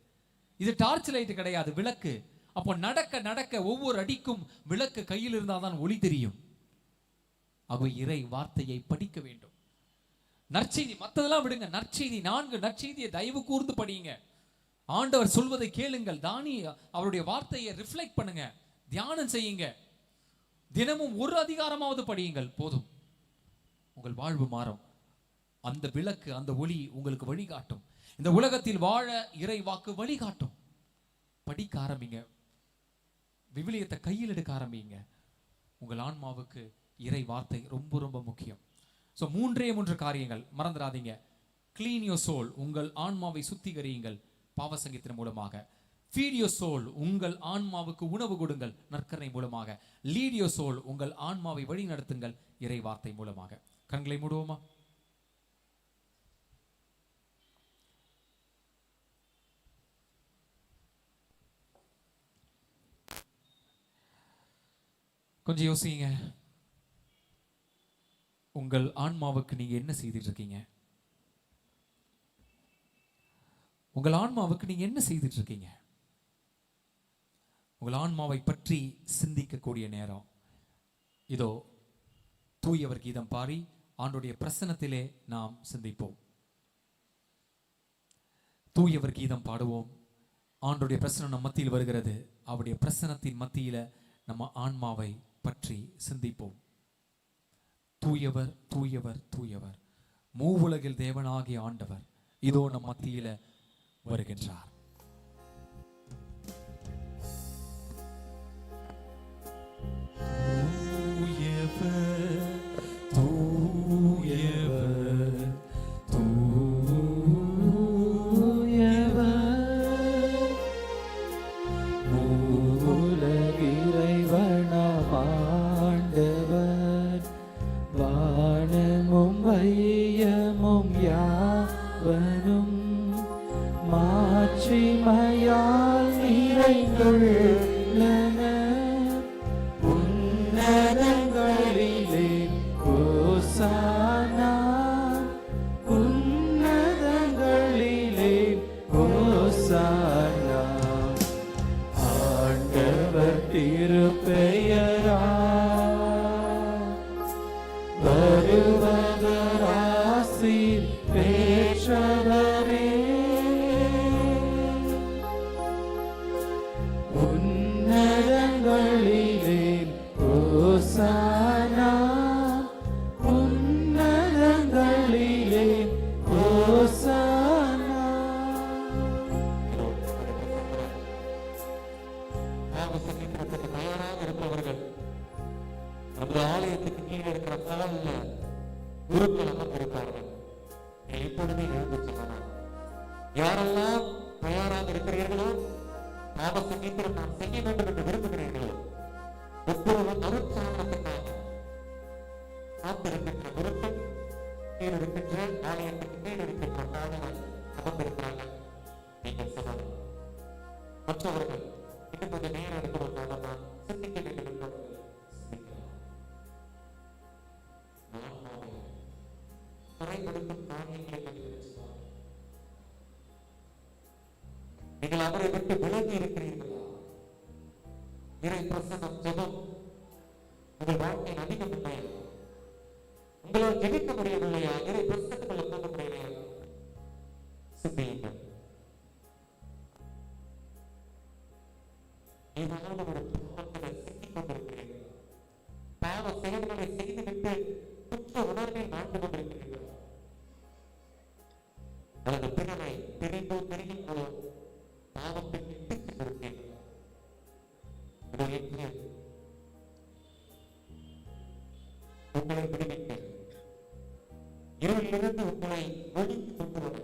இது டார்ச் லைட் கிடையாது, விளக்கு. அப்போ நடக்க நடக்க ஒவ்வொரு அடிக்கும் விளக்கு கையில் இருந்தால்தான் ஒளி தெரியும். ஆகவே இறை வார்த்தையை படிக்க வேண்டும். நற்செய்தி மற்றதெல்லாம் விடுங்க, நற்செய்தி 4 நற்செய்தியை தயவு கூர்ந்து படியுங்க. ஆண்டவர் சொல்வதை கேளுங்கள். தானி அவருடைய வார்த்தையை ரிஃப்ளெக்ட் பண்ணுங்க, தியானம் செய்யுங்க. தினமும் ஒரு அதிகாரமாவது படியுங்கள், போதும். உங்கள் வாழ்வு மாறும். அந்த விளக்கு, அந்த ஒளி உங்களுக்கு வழிகாட்டும். இந்த உலகத்தில் வாழ இறை வாக்கு வழிகாட்டும். படிக்க ஆரம்பிங்க, விவிலியத்தை கையில் எடுக்க ஆரம்பிங்க. உங்கள் ஆன்மாவுக்கு இறை வார்த்தை ரொம்ப ரொம்ப முக்கியம். ஸோ 3 காரியங்கள் மறந்துடாதீங்க. கிளீன் யுவர் சோல், உங்கள் ஆன்மாவை சுத்திகரியுங்கள் பாவசங்கத்தின் மூலமாக. ஃபீட் யுவர் சோல், உங்கள் ஆன்மாவுக்கு உணவு கொடுங்கள் நற்கருணை மூலமாக. லீட் யுவர் சோல், உங்கள் ஆன்மாவை வழி நடத்துங்கள் இறை வார்த்தை மூலமாக. கண்களை மூடுவோமா? கொஞ்சம் யோசிங்க. உங்கள் ஆன்மாவுக்கு நீங்க என்ன செய்துட்டு இருக்கீங்க? உங்கள் ஆன்மாவுக்கு நீங்க என்ன செய்துட்டு இருக்கீங்க? உங்கள் ஆன்மாவை பற்றி சிந்திக்கக்கூடிய நேரம் இதோ. தூயவர் கீதம் பாடி ஆண்டவருடைய பிரசன்னத்திலே நாம் சிந்திப்போம். தூயவர் கீதம் பாடுவோம். ஆண்டவருடைய பிரசன்னம் நம் மத்தியில் வருகிறது. அவருடைய பிரசன்னத்தின் மத்தியில நம்ம ஆன்மாவை பற்றி சிந்திப்போம். தூயவர் தூயவர் தூயவர், மூவுலகில் தேவனாகிய ஆண்டவர் இதோ நம் மத்தியில வருகின்றார். திருப்பெயரா வருவதராசீர் பேற்றவரே உன்னதங்களிலே ஓசானா உன்னதங்களிலே ஓசானா. தயாராக இருப்பவர்கள் நமது ஆலயத்துக்கு கீழே இருக்கிற காலில் குருக்கள் அமர்ந்திருப்பார்கள். இப்பொழுதே எழுந்து சொன்னார், யாரெல்லாம் தயாராக இருக்கிறீர்களோ, பாவ சங்கீதத்தில் நாம் செய்ய வேண்டும் என்று விரும்புகிறீர்களோ, ஒவ்வொருவரும் அருட்சாதனத்துக்காக காத்திருக்கின்ற குருக்கள் கீழ் இருக்கின்ற ஆலயத்துக்கு கீழ் இருக்கின்ற காலில் அமர்ந்திருக்கிறார்கள். நீங்கள் சொல்லலாம், மற்றவர்கள் இன்னும் கொஞ்சம் நேரம் எடுப்பதற்காக நான் சிந்திக்க வேண்டும் என்பவர்கள் சிந்திக்கலாம். குறைபடுத்தும் காரியங்களை கண்டுபிடிச்சார். நீங்கள் அவரை விட்டு விலகி இருக்கிறீர்களா? இறை பிரசன்னம் ஜெபம் உங்கள் வாழ்க்கையில் அதிகம் இல்லையா? உங்களால் ஜெபிக்க முடியவில்லையா? இறை பிரசனத்துக்குள்ள போக முடியலையா? சிந்தியுங்கள். ஏதாவது ஒரு பாவங்களை சிக்கிக் கொண்டிருக்கிறீர்கள், பாவ செயல்களை செய்துவிட்டு குற்ற உணர்வில் வாழ்ந்து கொண்டிருக்கிறீர்கள், அல்லது பிறரை தெரிந்தோ தெரியுங்களோ பாவத்தை விட்டுச் சென்றிருக்கிறீர்கள். உங்களை விடுவிக்க இருளிலிருந்து உங்களை ஒழித்து கொண்டு வர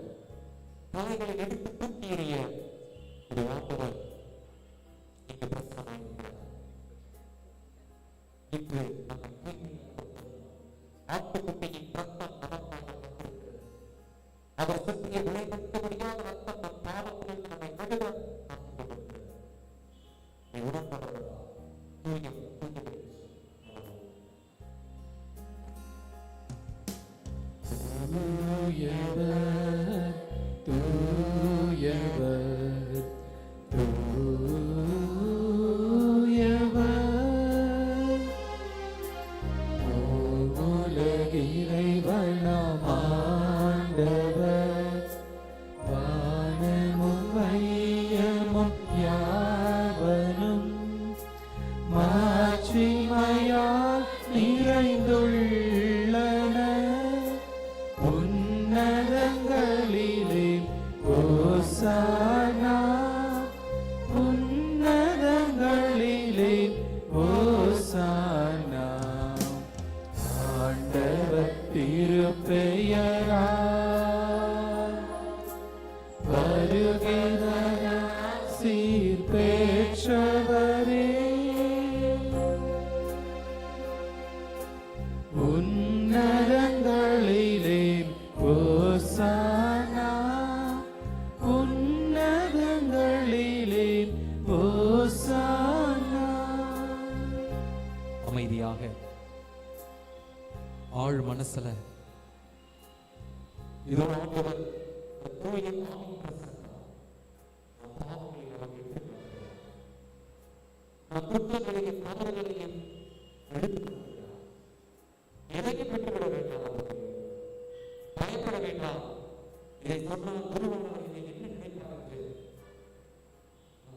தலைகளை எடுத்து தூக்கி எறிய ஒரு ஆண்டவர் இங்கு பிரசன்னமாயிருக்கிறார். இன்று நம்ம ஆட்டுக்குட்டியின் ரத்தம் நமக்காக வந்திருக்கிறது. அவர் சுற்றிய விளைவிக்க முடியாத ரத்தம் நம் பாவத்திலிருந்து நம்மை விடுத காத்துக் கொண்டிருக்கிறது. நீ உணர்ந்தவர்களா? தூயம் தூயவர்கள் தூயவர் தூயவர் தூயவர் உலகிறைவனாம் ஆண்டவர் வானமும் வையமும் யாவனும் மாட்சிமையால் நிறைந்துள்ளன. உன்னதங்களிலே ஓசானா உன்னதங்களிலே ஓசானா. ஆண்டவர் திருப்பெயரா வருகிற சீர் பெற்றவரே உன்னதங்களிலே ஓசானா உன்னதங்களிலே ஓசானா. அமைதியாக ஆழ் மனசுல இதோ ஆண்டவர் தூய ஆவியின் பிரசன்னம் நம் பாவங்களை நமக்கு எடுத்துக் கொடுக்கிறார். நம் குற்றங்களையும் தவறுகளையும் எடுத்துக் கொடுக்கிறார். எதையும் விட்டுவிட வேண்டாம், பயப்பட வேண்டாம். இதை சொன்னால் குருவானவர் இதை என்ன நினைப்பார் என்று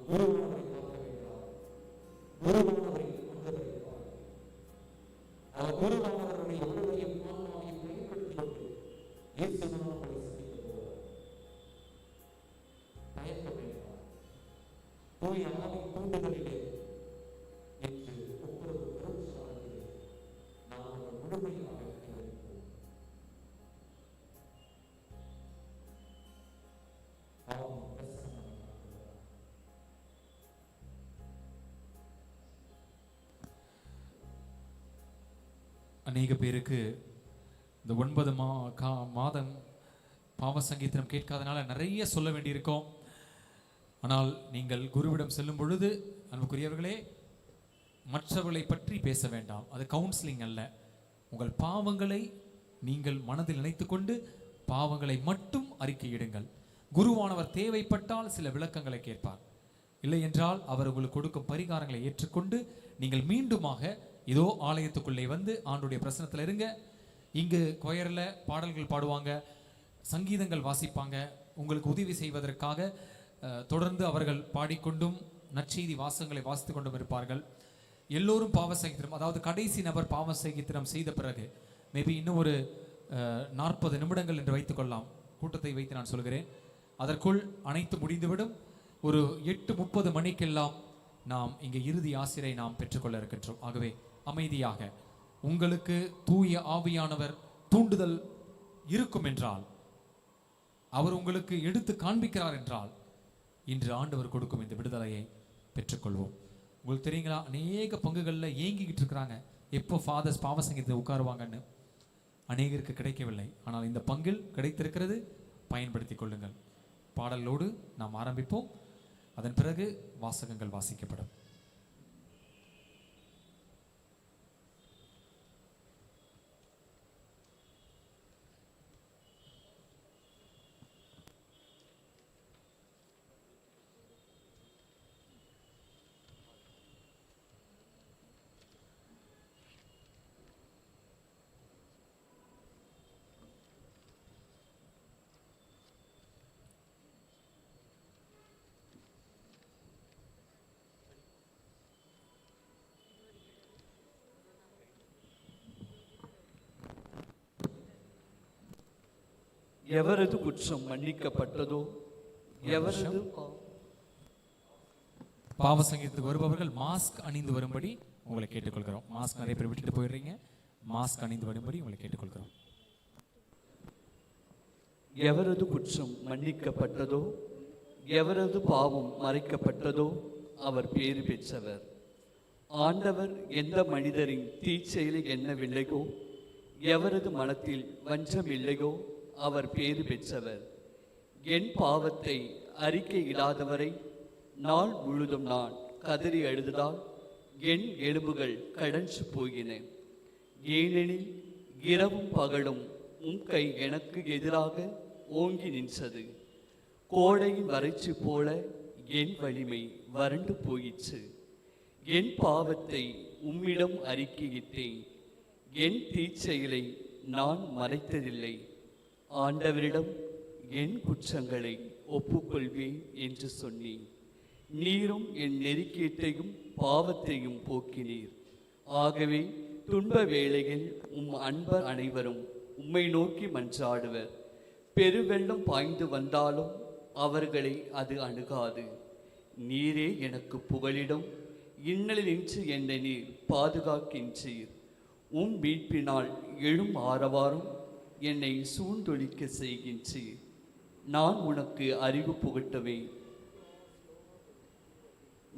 குருவானவரை பார்க்க வேண்டாம். குருவானவரை கொண்டவரை அவர் குருவானவருடைய உடலையும் ஆன்மாவையும் பயன்படுத்திக் கொண்டு இயேசுவின் பயப்பட வேண்டாம். தூய ஆவின் தூண்டுதலிலே என்று ஒவ்வொரு பெரும்சாலையிலே நாம் முழுமையாக இருக்கிறோம். ஆவின் பிரசன்னம் அநேக பேருக்கு இந்த 9 மாதம் பாவ சங்கீதம் கேட்காதனால நிறைய சொல்ல வேண்டியிருக்கோம். ஆனால் நீங்கள் குருவிடம் செல்லும் பொழுது அன்புக்குரியவர்களே, மற்றவர்களை பற்றி பேச வேண்டாம். அது கவுன்சிலிங் அல்ல. உங்கள் பாவங்களை நீங்கள் மனதில் நினைத்துக்கொண்டு பாவங்களை மட்டும் அறிக்கையிடுங்கள். குருவானவர் தேவைப்பட்டால் சில விளக்கங்களை கேட்பார். இல்லை என்றால் அவர் உங்களுக்கு கொடுக்கும் பரிகாரங்களை ஏற்றுக்கொண்டு நீங்கள் மீண்டுமாக இதோ ஆலயத்துக்குள்ளே வந்து ஆண்டுடைய பிரசனத்தில் இருங்க. இங்கு கொயரில் பாடல்கள் பாடுவாங்க, சங்கீதங்கள் வாசிப்பாங்க. உங்களுக்கு உதவி செய்வதற்காக தொடர்ந்து அவர்கள் பாடிக்கொண்டும் நற்செய்தி வாசகங்களை வாசித்து கொண்டும் இருப்பார்கள். எல்லோரும் பாவ சங்கீதம், அதாவது கடைசி நபர் பாவ சங்கீதம் செய்த பிறகு மேபி இன்னும் ஒரு 40 நிமிடங்கள் என்று வைத்துக்கொள்ளலாம், கூட்டத்தை வைத்து நான் சொல்கிறேன். அதற்குள் அனைத்து முடிந்துவிடும். ஒரு 8:30 மணிக்கெல்லாம் நாம் இங்கே இறுதி ஆசிரை நாம் பெற்றுக்கொள்ள இருக்கின்றோம். ஆகவே அமைதியாக, உங்களுக்கு தூய ஆவியானவர் தூண்டுதல் இருக்கும் என்றால், அவர் உங்களுக்கு எடுத்து காண்பிக்கிறார் என்றால், இன்று ஆண்டவர் கொடுக்கும் இந்த விடுதலையை பெற்றுக்கொள்வோம். உங்களுக்கு தெரியுங்களா, அநேக பங்குகளில் ஏங்கிக்கிட்டு இருக்கிறாங்க, எப்போ ஃபாதர்ஸ் பாவ சங்கீதத்தை உட்காருவாங்கன்னு. அநேகருக்கு கிடைக்கவில்லை, ஆனால் இந்த பங்கில் கிடைத்திருக்கிறது, பயன்படுத்தி கொள்ளுங்கள். பாடலோடு நாம் ஆரம்பிப்போம், அதன் பிறகு வாசகங்கள் வாசிக்கப்படும். எவரது குற்றம் மன்னிக்கப்பட்டதோ, எவரது பாவ சங்கீதத்துக்கு வருபவர்கள் மாஸ்க் அணிந்து வரும்படி உங்களை கேட்டுக்கொள்கிறோம். மாஸ்க் நிறைய பேர் விட்டுட்டு போயிடுறீங்க, மாஸ்க் அணிந்து வரும்படி உங்களை கேட்டுக்கொள்கிறோம். எவரது குற்றம் மன்னிக்கப்பட்டதோ, எவரது பாவம் மறைக்கப்பட்டதோ, அவர் பேறு பெற்றவர். ஆண்டவர் எந்த மனிதரின் தீச்செயலை எண்ணவில்லையோ, எவரது மனத்தில் வஞ்சம் இல்லையோ, அவர் பேறு பெற்றவர். என் பாவத்தை அறிக்கையிடாதவரை நாள் முழுதும் நான் கதறி அழுததால் என் எலும்புகள் கடன்று போயின. ஏனெனில் இரவும் பகலும் உம் கை எனக்கு எதிராக ஓங்கி நின்றது. கோடையின் வறட்சி போல என் வலிமை வறண்டு போயிற்று. என் பாவத்தை உம்மிடம் அறிக்கையிட்டேன், என் தீச்செயலை நான் மறைத்ததில்லை. ஆண்டவரிடம் என் குற்றங்களை ஒப்புக்கொள்வேன் என்று சொன்னேன். நீரும் என் நெருக்கீட்டையும் பாவத்தையும் போக்கினீர். ஆகவே துன்ப வேளையில் உம் அன்பர் அனைவரும் உம்மை நோக்கி மன்றாடுவர். பெருவெள்ளம் பாய்ந்து வந்தாலும் அவர்களை அது அணுகாது. நீரே எனக்கு புகலிடம், இன்னலினின்று என்னை நீர் பாதுகாக்கின்றீர். உம் மீட்பினால் எழும் ஆரவாரம் என்னை சூழ்ந்தொழிக்க செய்கின்றீர். நான் உனக்கு அறிவு புகட்டுவேன்.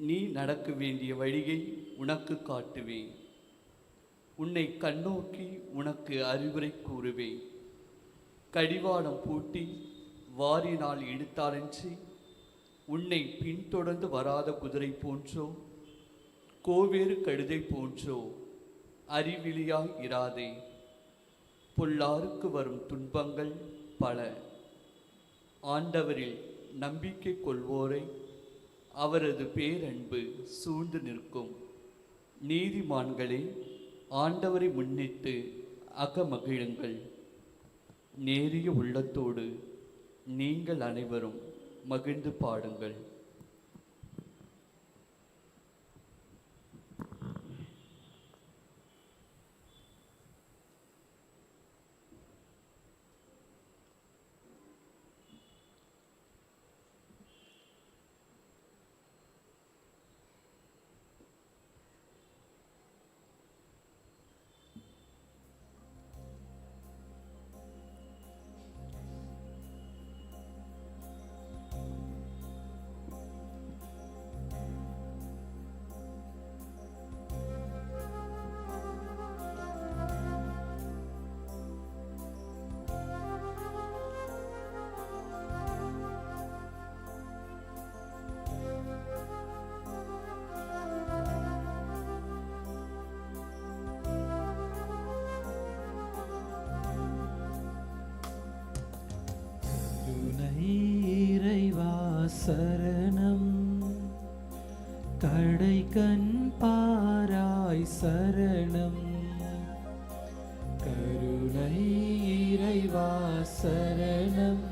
நீ நடக்க வேண்டிய வழியை உனக்கு காட்டுவேன். உன்னை கண்ணோக்கி உனக்கு அறிவுரை கூறுவேன். கடிவாளம் பூட்டி வாரினால் இழுத்தாலன்றி உன்னை பின்தொடர்ந்து வராத குதிரை போன்றோ கோவேறு கழுதை போன்றோ அறிவிலியாய் இராதே. பொல்லாருக்கு வரும் துன்பங்கள் பல. ஆண்டவரில் நம்பிக்கை கொள்வோரை அவரது பேரன்பு சூழ்ந்து நிற்கும். நீதிமான்களே, ஆண்டவரை முன்னிட்டு அகமகிழுங்கள். நேரிய உள்ளத்தோடு நீங்கள் அனைவரும் மகிழ்ந்து பாடுங்கள். இறைவா சரணம், கடைக்கண் பாராய் சரணம். கருணை இறைவா சரணம்.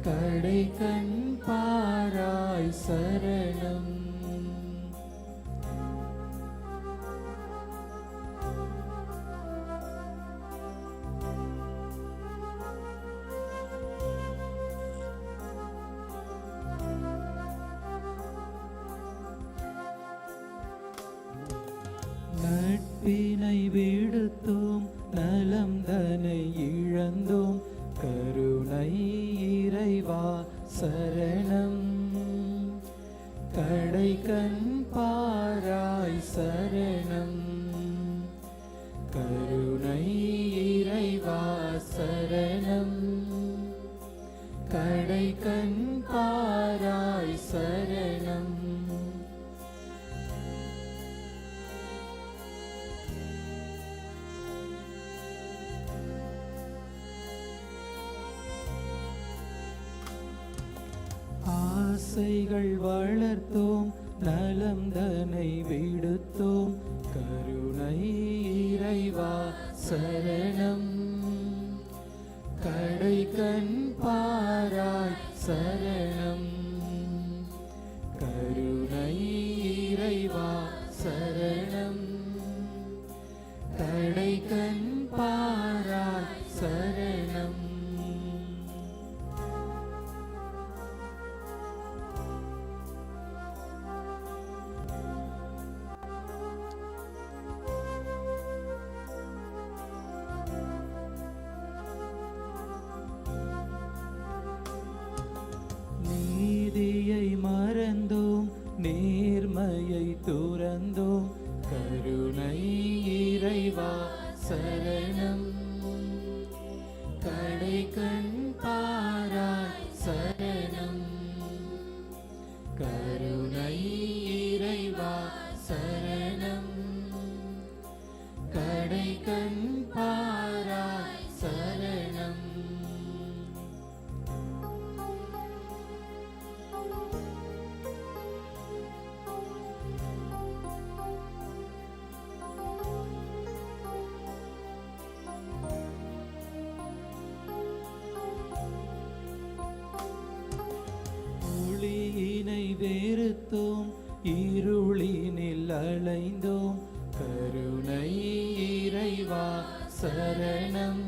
கடைக்கண் பாராய் சரணம். நட்பினை விடுத்தோம், நலம் தனை இழந்தோம். கருணை இறைவா சரணம். கடைக்கண் பாராய் சரணம். கருணை இறைவா சரணம். கடைக்கண் பாராய் சரணம். ஆசைகள் வளர்த்தோம், நலம் தனை விடுத்தோம். கருணை இறைவா சரணம். கடைக்கண் பாராய் சரணம். கருணை இறைவா சரணம். கடைக்கண் பாராய் சரணம். நீதியை மறந்தோம், நேர்மையை துறந்தோம். கருணை இறைவா சரணம். கடைக்கண் பாராய் சரணம். கருணை இறைவா சரணம். கடைக்கண் பாராய் சரணம். ஒளியினை வெறுத்தோம், இருளினில் அலைந்தோம். கருணை இறைவா சரணம்.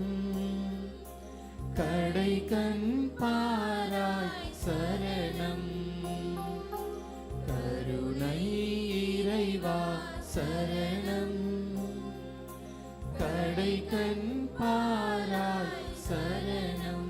கடைக்கண் பாராய் சரணம். கருணை இறைவா சரணம். கடைக்கண் பாராய் சரணம்.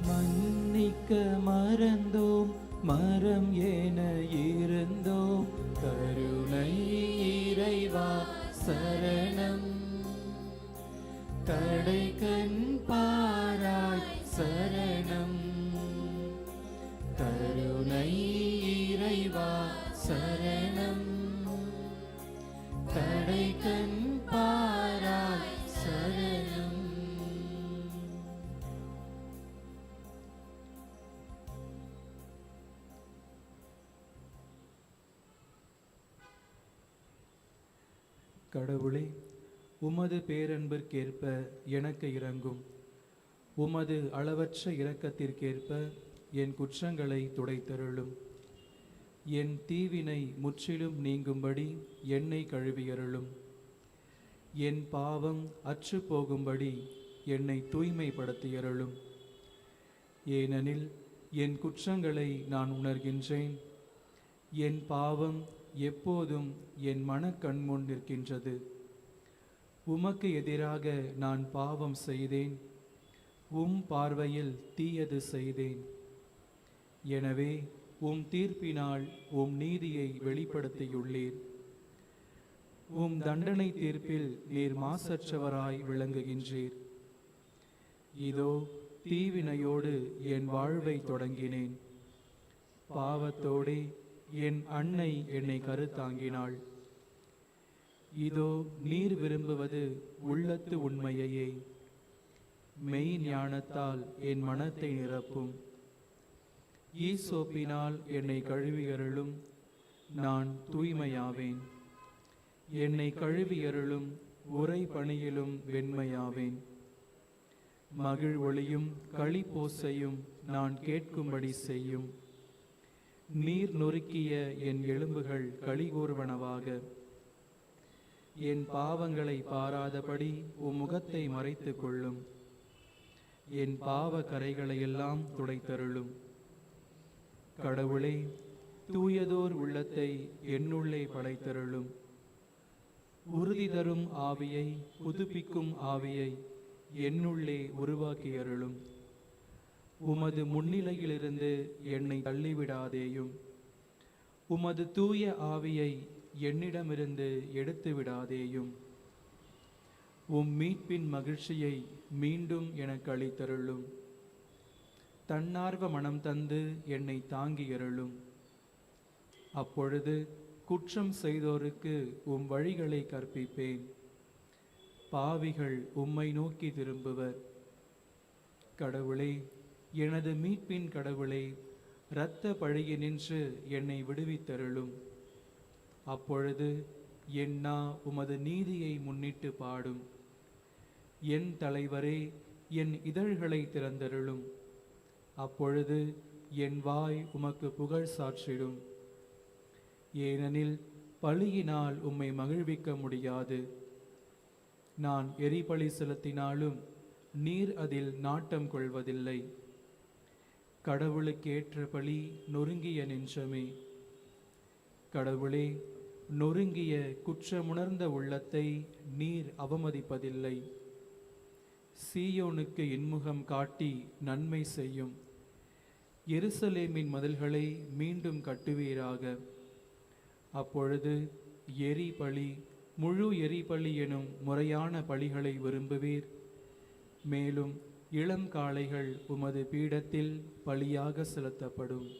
மன்னிக்க மறந்தோம், மரம் என இருந்தோம். கருணை இறைவா சரணம். கடைக்கண் பாராய் சரணம். கருணை இறைவா சரணம். கடைக்கண் பாராய் சரணம். கடவுளே, உமது பேரன்பிற்கேற்ப எனக்கு இரங்கும். உமது அளவற்ற இரக்கத்திற்கேற்ப என் குற்றங்களை துடைத்தருளும். என் தீவினை முற்றிலும் நீங்கும்படி என்னை கழுவியருளும். என் பாவம் அற்று போகும்படி என்னை தூய்மைப்படுத்தியருளும். ஏனெனில் என் குற்றங்களை நான் உணர்கின்றேன். என் பாவம் எப்போதும் என் மனக்கண்முன் நிற்கின்றது. உமக்கு எதிராக நான் பாவம் செய்தேன், உம் பார்வையில் தீயது செய்தேன். எனவே உம் தீர்ப்பினால் உம் நீதியை வெளிப்படுத்தியுள்ளீர். உம் தண்டனை தீர்ப்பில் நீர் மாசற்றவராய் விளங்குகின்றீர். இதோ தீவினையோடு என் வாழ்வை தொடங்கினேன். பாவத்தோடே என் அன்னை என்னை கருத்தாங்கினாள். இதோ நீர் விரும்புவது உள்ளத்து உண்மையையே. மெய் ஞானத்தால் என் மனத்தை நிரப்பும். ஈசோப்பினால் என்னை கழுவியருளும், நான் தூய்மையாவேன். என்னை கழுவியருளும், உரை பணியிலும் வெண்மையாவேன். மகிழ் ஒளியும் களிப்போசையும் நான் கேட்கும்படி செய்யும். நீர் நொறுக்கிய என் எலும்புகள் களிகூர்வனவாக. என் பாவங்களை பாராதபடி முகத்தை மறைத்து கொள்ளும். என் பாவ கரைகளையெல்லாம் துடைத்தருளும். கடவுளே, தூயதோர் உள்ளத்தை என்னுள்ளே படைத்தருளும். உறுதி தரும் ஆவியை, புதுப்பிக்கும் ஆவியை என்னுள்ளே உருவாக்கியருளும். உமது முன்னிலையிலிருந்து என்னை தள்ளிவிடாதேயும். உமது தூய ஆவியை என்னிடமிருந்து எடுத்து விடாதேயும். மீட்பின் மகிழ்ச்சியை மீண்டும் எனக்கு அளித்தருளும். தன்னார்வ மனம் தந்து என்னை தாங்கியருளும். அப்பொழுது குற்றம் செய்தோருக்கு வழிகளை கற்பிப்பேன். பாவிகள் உம்மை நோக்கி திரும்புவர். கடவுளே, எனது மீட்பின் கடவுளே, இரத்த பழியினின்று என்னை விடுவித்தருளும். அப்பொழுது என் நா உமது நீதியை முன்னிட்டு பாடும். என் தலைவரே, என் இதழ்களை திறந்தருளும். அப்பொழுது என் வாய் உமக்கு புகழ் சாற்றிடும். ஏனெனில் பழியினால் உம்மை மகிழ்விக்க முடியாது. நான் எரிபலி செலுத்தினாலும் நீர் அதில் நாட்டம் கொள்வதில்லை. கடவுளுக்கேற்ற பலி நொறுங்கிய நெஞ்சமே. கடவுளே, நொறுங்கிய குற்றமுணர்ந்த உள்ளத்தை நீர் அவமதிப்பதில்லை. சீயோனுக்கு இன்முகம் காட்டி நன்மை செய்யும். எருசலேமின் மதில்களை மீண்டும் கட்டுவீராக. அப்பொழுது எரிபலி, முழு எரிபலி எனும் முறையான பலிகளை விரும்புவீர். மேலும் இளம் காளைகள் உமது பீடத்தில் பலியாக செலுத்தப்படும்.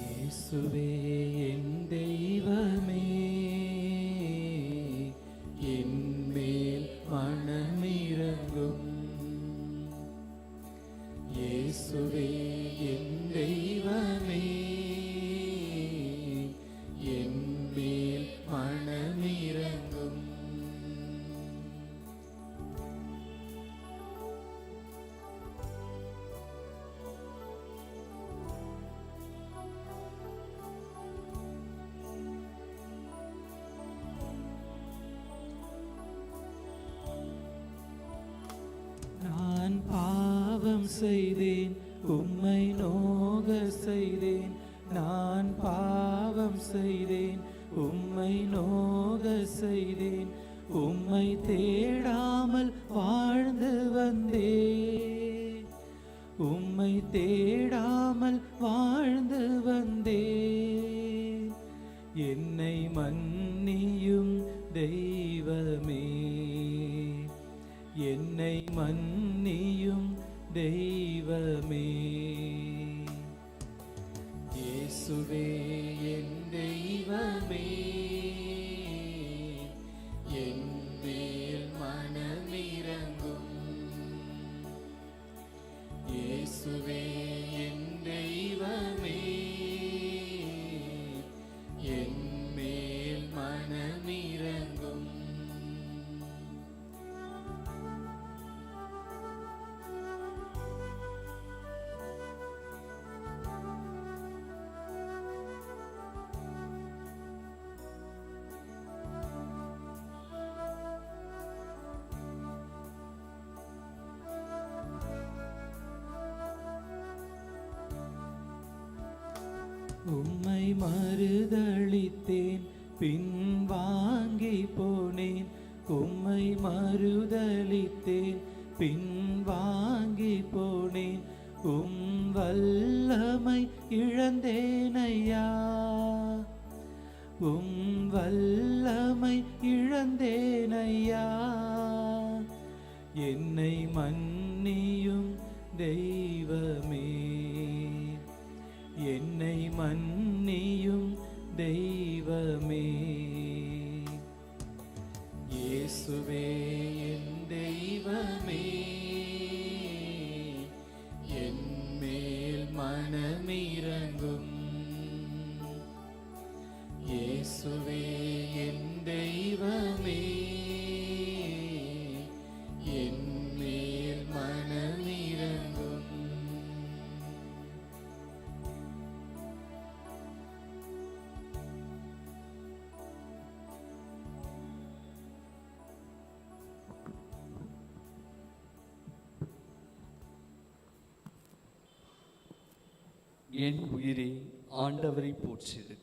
இயேசுவே என் தெய்வமே, என் மேல் மனமிரங்கும். இயேசுவே என் தெய்வமே, என் மேல் மனமிரங்கும். நான் பாவம் செய்தேன், உம்மை நோக செய்தேன். நான் பாவம் செய்தேன், உம்மை நோக செய்தேன். உம்மை தேடாமல் வாழ்ந்து வந்தேன். உம்மை தேடாமல் வாழ்ந்து வந்தேன். என்னை மன்னியும் தெய்வமே, என்னை மன்னியும் தெய்வமே. இயேசுவே என் தெய்வமே, என் மேல் மனமிரங்கும். இயேசுவே என் தெய்வமே, என் மேல் மனமிரங்கும். உம்மை மறுதலித்தேன், பின் வாங்கி போனேன். உம்மை மறுதலித்தேன், பின் வாங்கி போனேன். உம் வல்லமை இழந்தேனையா, உம் வல்லமை இழந்தேனையா. என்னை மன்னியும் தெய்வமே, என்னை மன்னியும் தெய்வமே. இயேசுவே என் தெய்வமே, என் மேல் மனமிரங்கும். இயேசுவே என் தெய்வமே, என் மேல் மனமிரங்கும். என் உயிரே ஆண்டவரை போற்றிடு,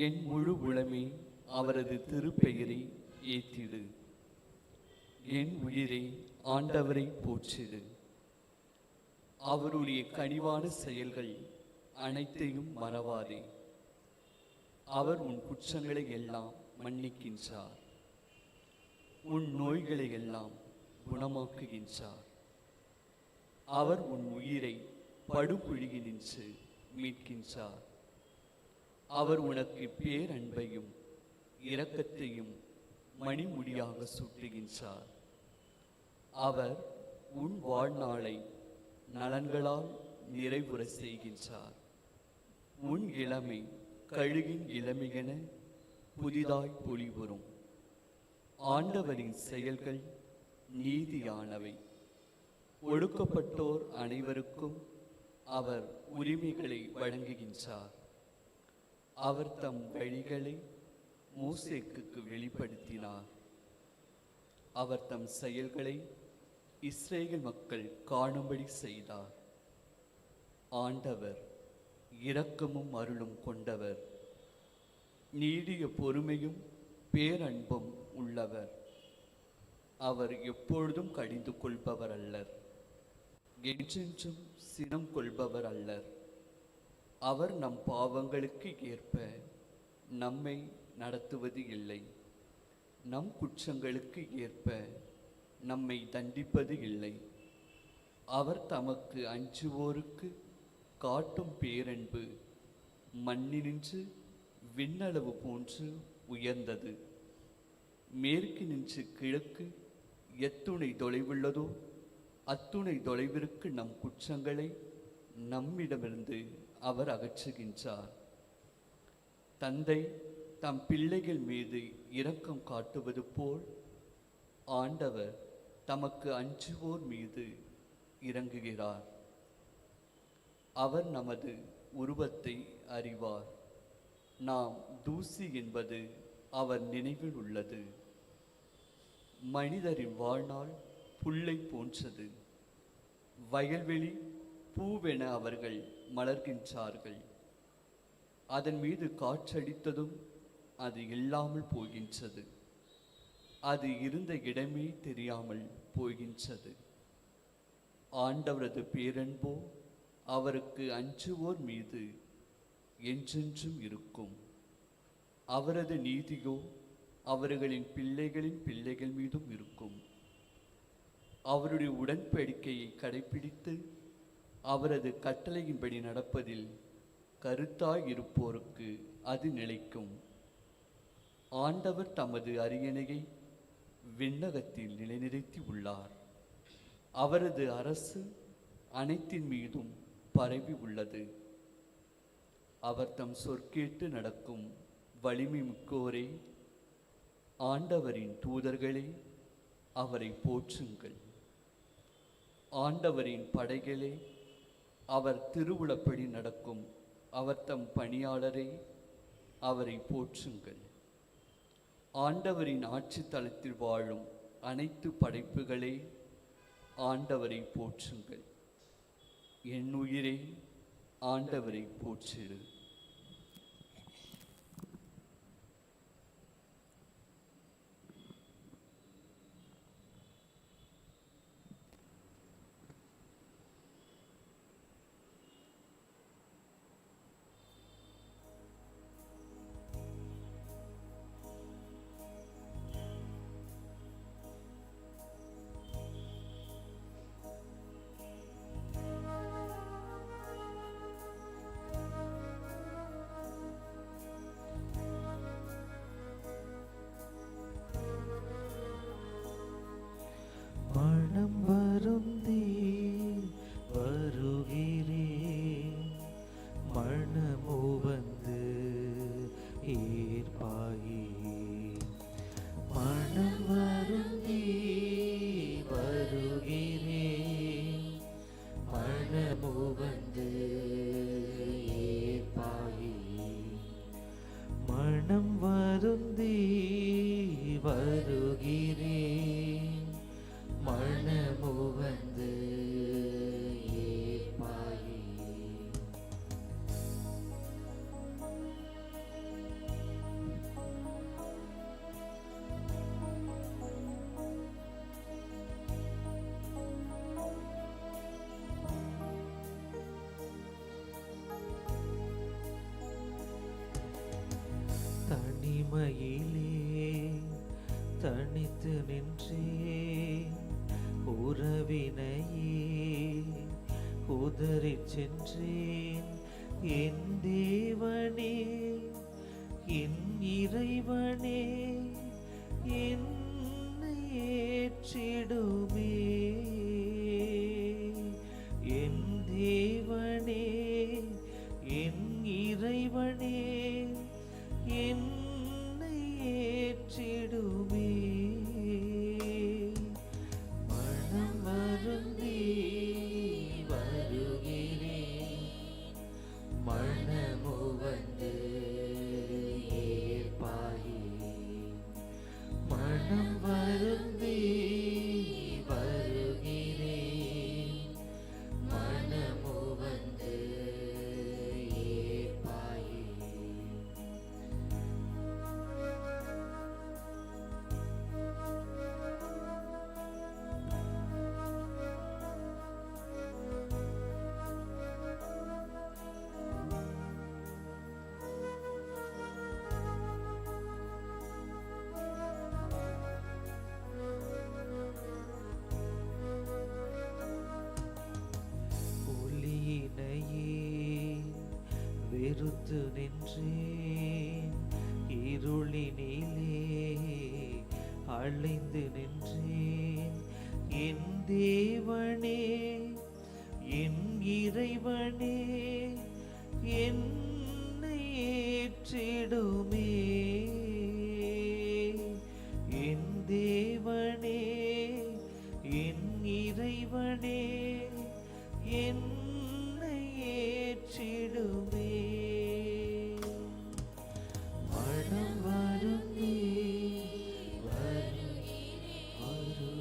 என் முழு உளமே அவரது திருப்பெயரை ஏத்திடு. என் உயிரே ஆண்டவரை போற்றிடு, அவருடைய கனிவான செயல்கள் அனைத்தையும் மறவாதே. அவர் உன் குற்றங்களை எல்லாம் மன்னிக்கின்றார், உன் நோய்களை எல்லாம் குணமாக்குகின்றார். அவர் உன் உயிரை படுகுழியினின்று மீட்கின்றார். அவர் உனக்கு பேரன்பையும் இரக்கத்தையும் மணிமுடியாக சூட்டுகின்றார். அவர் உன் வாழ்நாளை நலன்களால் நிறைவுற செய்கின்றார். உன் இளமை கழுகின் இளமையென புதிதாய் பொலிவுறும். ஆண்டவரின் செயல்கள் நீதியானவை. ஒடுக்கப்பட்டோர் அனைவருக்கும் அவர் உரிமைகளை வழங்குகின்றார். அவர் தம் வழிகளை மோசேக்கு வெளிப்படுத்தினார். அவர் தம் செயல்களை இஸ்ரேல் மக்கள் காணும்படி செய்தார். ஆண்டவர் இரக்கமும் அருளும் கொண்டவர், நீடிய பொறுமையும் பேரன்பும் உள்ளவர். அவர் எப்பொழுதும் கடிந்து கொள்பவர் அல்லர், என்றென்றும் சினம் கொள்பவர் அல்லர். அவர் நம் பாவங்களுக்கு ஏற்ப நம்மை நடத்துவது இல்லை, நம் குற்றங்களுக்கு ஏற்ப நம்மை தண்டிப்பது இல்லை. அவர் தமக்கு அஞ்சுவோருக்கு காட்டும் பேரன்பு மண்ணினின்று விண்ணளவு போன்று உயர்ந்தது. மேற்கு நின்று கிழக்கு எத்துணை தொலைவுள்ளதோ அத்துணை தொலைவிற்கு நம் குற்றங்களை நம்மிடமிருந்து அவர் அகற்றுகின்றார். தந்தை தம் பிள்ளைகள் மீது இரக்கம் காட்டுவது போல் ஆண்டவர் தமக்கு அஞ்சுவோர் மீது இறங்குகிறார். அவர் நமது உருவத்தை அறிவார். நாம் தூசி என்பது அவர் நினைவில் உள்ளது. மனிதரின் வாழ்நாள் புல்லை போன்றது. வயல்வெளி பூவென அவர்கள் மலர்கின்றார்கள். அதன் மீது காற்றடித்ததும் அது இல்லாமல் போகின்றது. அது இருந்த இடமே தெரியாமல் போகின்றது. ஆண்டவரது பேரன்போ அவருக்கு அஞ்சுவோர் மீது என்றென்றும் இருக்கும். அவரது நீதியோ அவர்களின் பிள்ளைகளின் பிள்ளைகள் மீதும் இருக்கும். அவருடைய உடன்படிக்கையை கடைபிடித்து அவரது கட்டளையின்படி நடப்பதில் கருத்தாய் இருப்போருக்கு அது நிலைக்கும். ஆண்டவர் தமது அரியணையை விண்ணகத்தில் நிலைநிறுத்தி உள்ளார். அவரது அரசு அனைத்தின் மீதும் பரவி உள்ளது. அவர் தம் சொற்கேட்டு நடக்கும் வலிமை மிக்கோரே, ஆண்டவரின் தூதர்களே, அவரை போற்றுங்கள். ஆண்டவரின் படைகளே, அவர் திருவுளப்படி நடக்கும் அவர் தம் பணியாளரே, அவரை போற்றுங்கள். ஆண்டவரின் ஆட்சி தளத்தில் வாழும் அனைத்து படைப்புகளே, ஆண்டவரை போற்றுங்கள். என் உயிரே, ஆண்டவரை போற்றிடு. மனம் வருந்தி வருகிறேன், மனமோ வந்து ஏற்பாயே. மனம் வருந்தி வருகிறேன், மனமோ வந்து ஏற்பாயே. மனம் வருந்தி வருகிறேன், மனமோ வந்து ஏற்பாயே. தனிமையிலே தனித்து நின்றேன், உறவினையே உதறிச் சென்றேன். என் தேவனே, என் இறைவனே, என்னை ஏற்றிடுமே. என் தேவனே, என் இறைவனே, என்னை ஏற்றிடுமே. மனம் வருந்தி வருகிறேன், மனமோ வந்து ஏற்பாயே. மனம் வருந்தி வருகிறேன், மனமோ வந்து ஏற்பாயே. ஒளியினையே வெறுத்து நின்றேன், இருளினிலே அலைந்து நின்றேன். என் தேவனே, என் இறைவனே, என்னை ஏற்றிடுமே. என் தேவனே, என் இறைவனே, என்னை ஏற்றிடுமே. மனம் வருந்தி வருகிறேன், ஏற்பாயே.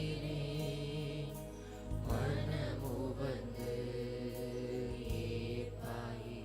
வருகிறேன், மனமோ வந்து ஏற்பாயே.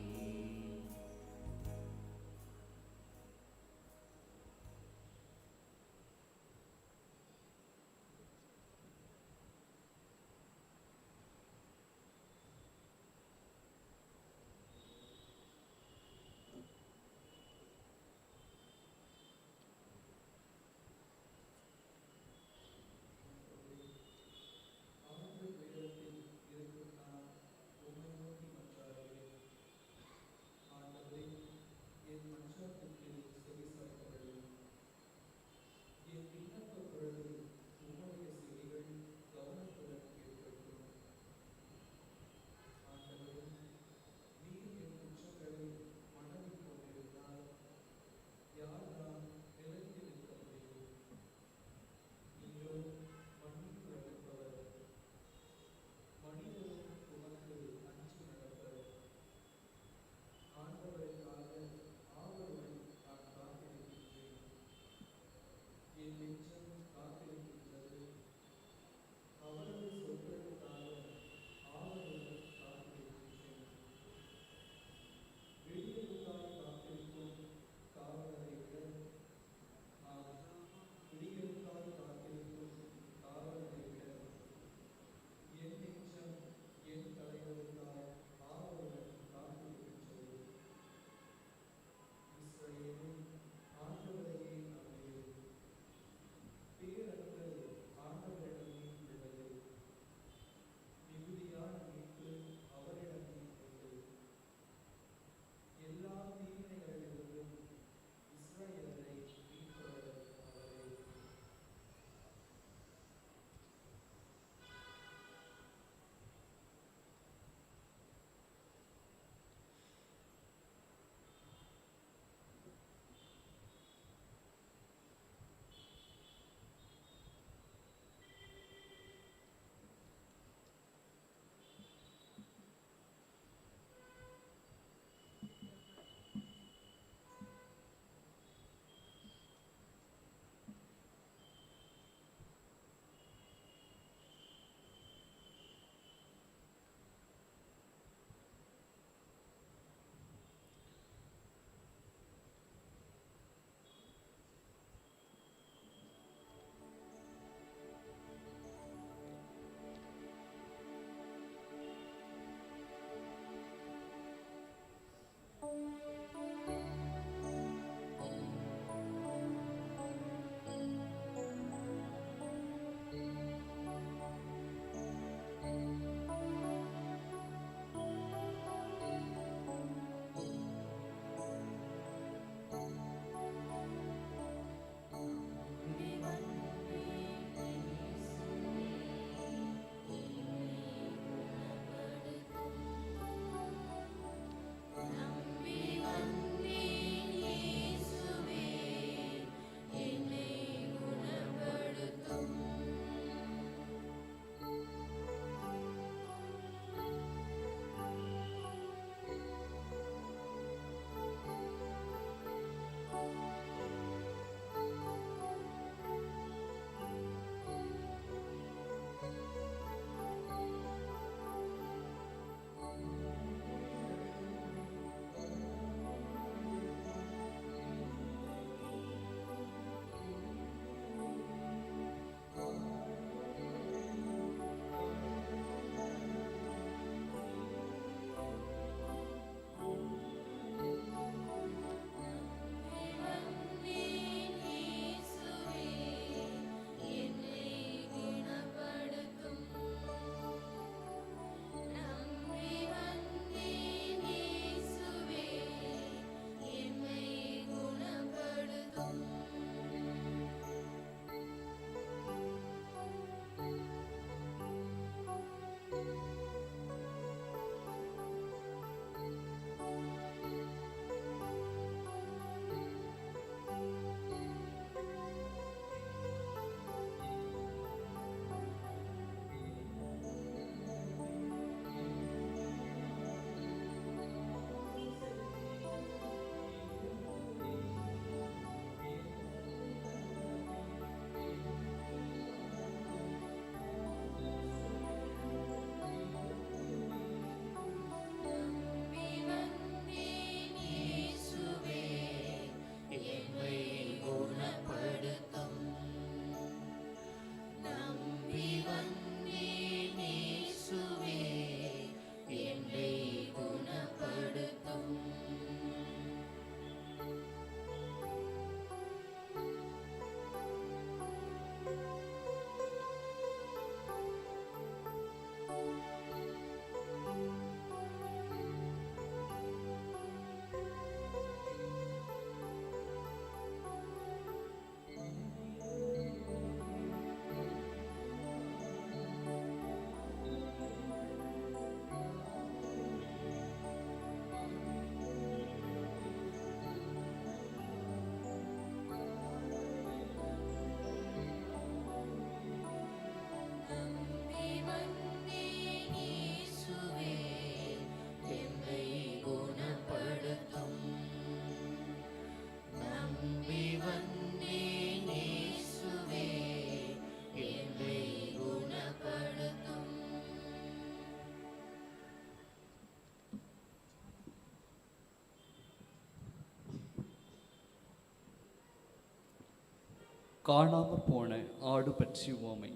காணாமற் போன ஆடு பற்றி உவமை.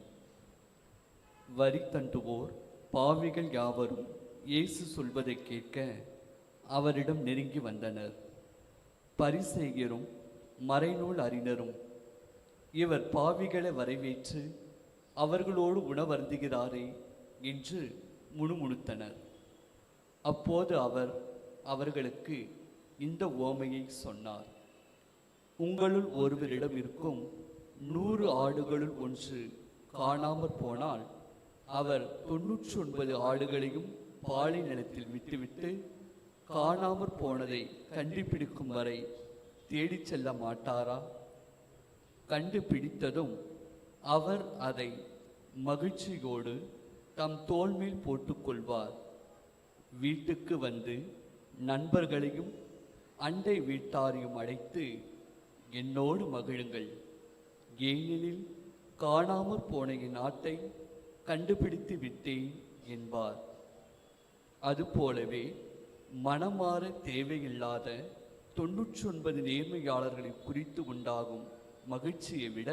வரி தண்டுவோர் பாவிகள் யாவரும் இயேசு சொல்வதை கேட்க அவரிடம் நெருங்கி வந்தனர். பரிசேயரும் மறைநூல் அறிஞரும் இவர் பாவிகளை வரவேற்று அவர்களோடு உணவருந்துகிறாரே என்று முணுமுணுத்தனர். அப்போது அவர் அவர்களுக்கு இந்த உவமையை சொன்னார். உங்களுள் ஒருவரிடம் இருக்கும் 100 ஆடுகளுள் ஒன்று காணாமற் போனால் அவர் 99 ஆடுகளையும் பாலை நிலத்தில் விட்டுவிட்டு காணாமற் போனதை கண்டுபிடிக்கும் வரை தேடிச் செல்ல மாட்டாரா? கண்டுபிடித்ததும் அவர் அதை மகிழ்ச்சியோடு தம் தோள் மேல் போட்டுக்கொள்வார். வீட்டுக்கு வந்து நண்பர்களையும் அண்டை வீட்டாரையும் அழைத்து, என்னோடு மகிழுங்கள், ஏனெனில் காணாமற் போன என் ஆட்டை கண்டுபிடித்து விட்டேன் என்பார். அதுபோலவே மனமாற தேவையில்லாத 99 நேர்மையாளர்களை குறித்து உண்டாகும் மகிழ்ச்சியை விட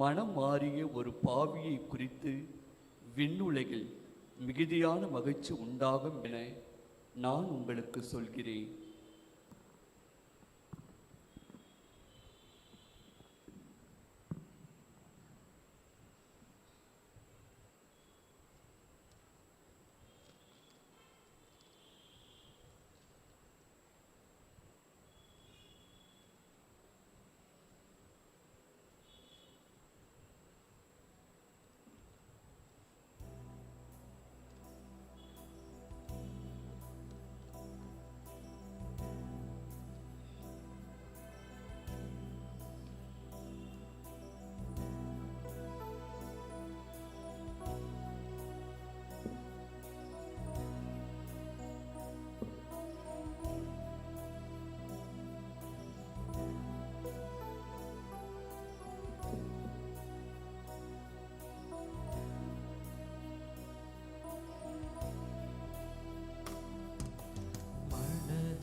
மனம் மாறிய ஒரு பாவியை குறித்து விண்ணுலகில் மிகுதியான மகிழ்ச்சி உண்டாகும் என நான் உங்களுக்கு சொல்கிறேன்.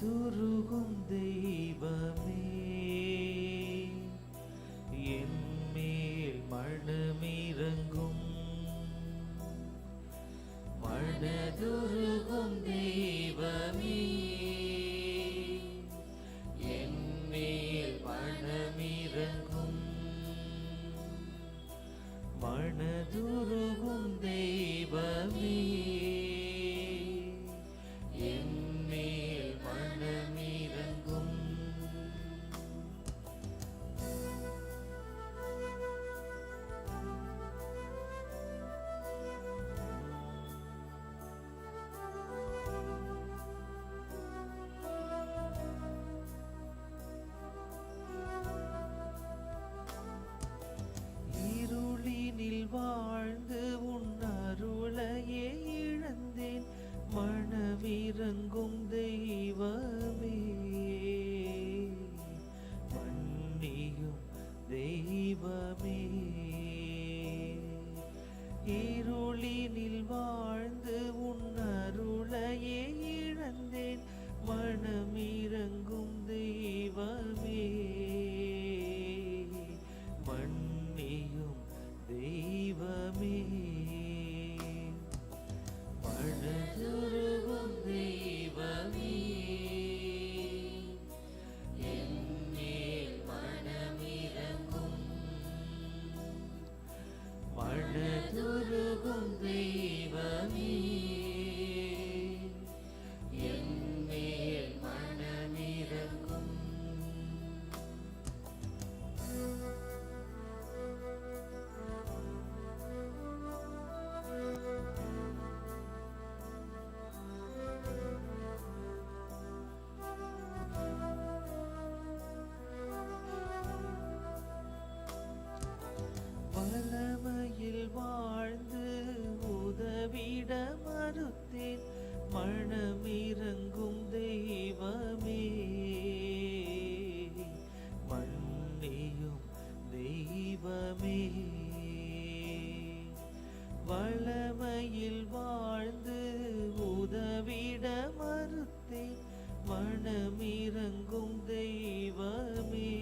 துருகும் தெய்வமே, என் மேல் மனமிரங்கும். மனதுருகும் தெய்வமே, என் மேல் மனமிரங்கும். மனதுருகும் தெய்வமே, வாழ்ந்து உன் அருளையே இழந்தேன். மனமிரங்கும் தெய்வமே, மன்னியும் தெய்வமே. இருளினில் வாழ்ந்து உன் அருளையே இழந்தேன். மனமிரங்கும் தெய்வமே, மன்னியும் தெய்வமே. மனதுருகும் தெய்வமே, என் மேல் மனமிரங்கும். மனதுருகும் தெய்வமே, என் மேல் மனமிரங்கும். வல்லமையில் வாழ்ந்து உதவிட மறுத்தேன். மனமிரங்கும் தெய்வமே, மன்னியும் தெய்வமே. வல்லமையில் வாழ்ந்து உதவிட மறுத்தேன். மனமிரங்கும் தெய்வமே,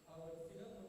அவர் சினம்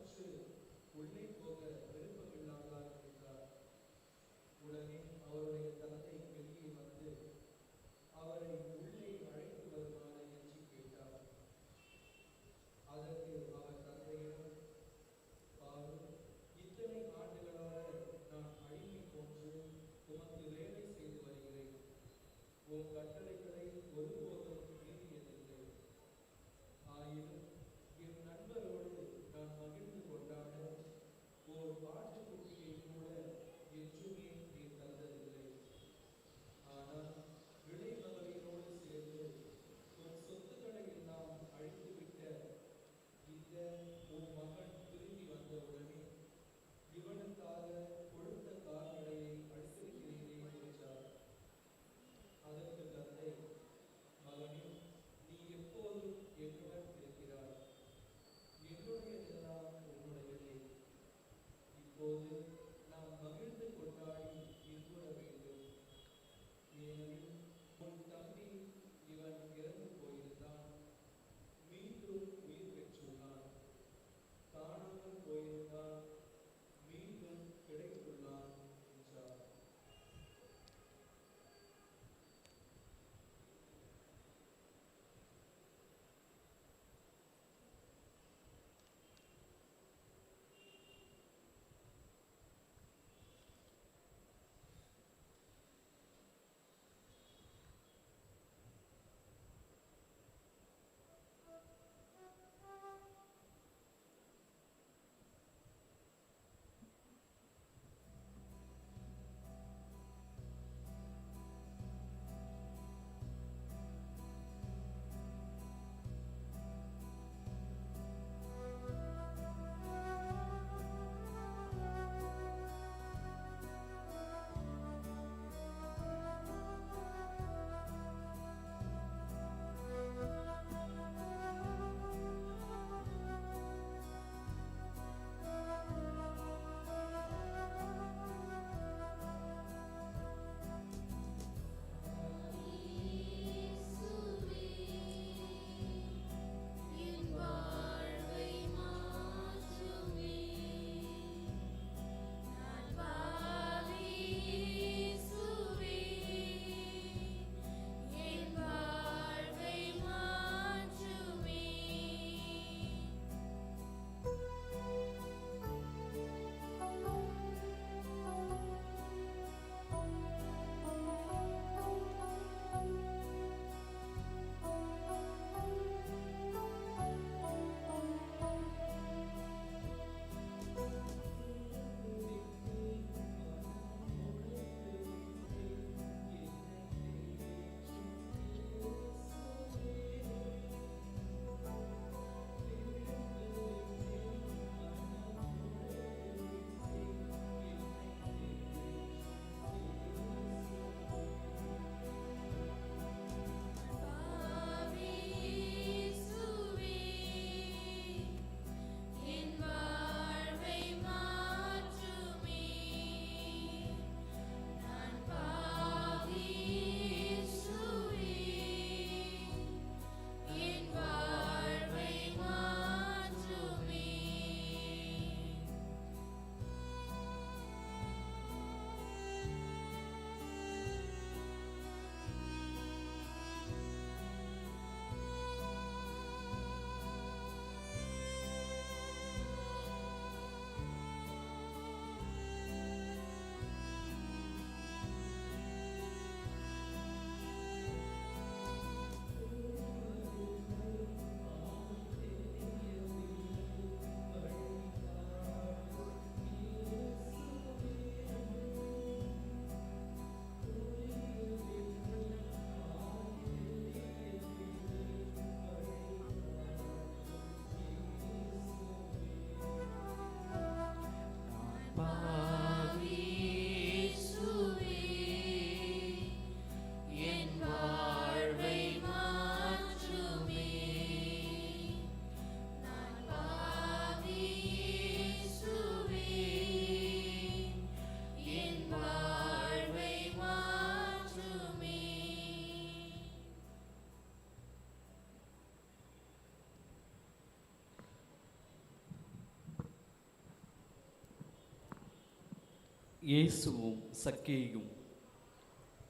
இயேசுவும் சக்கேயும்.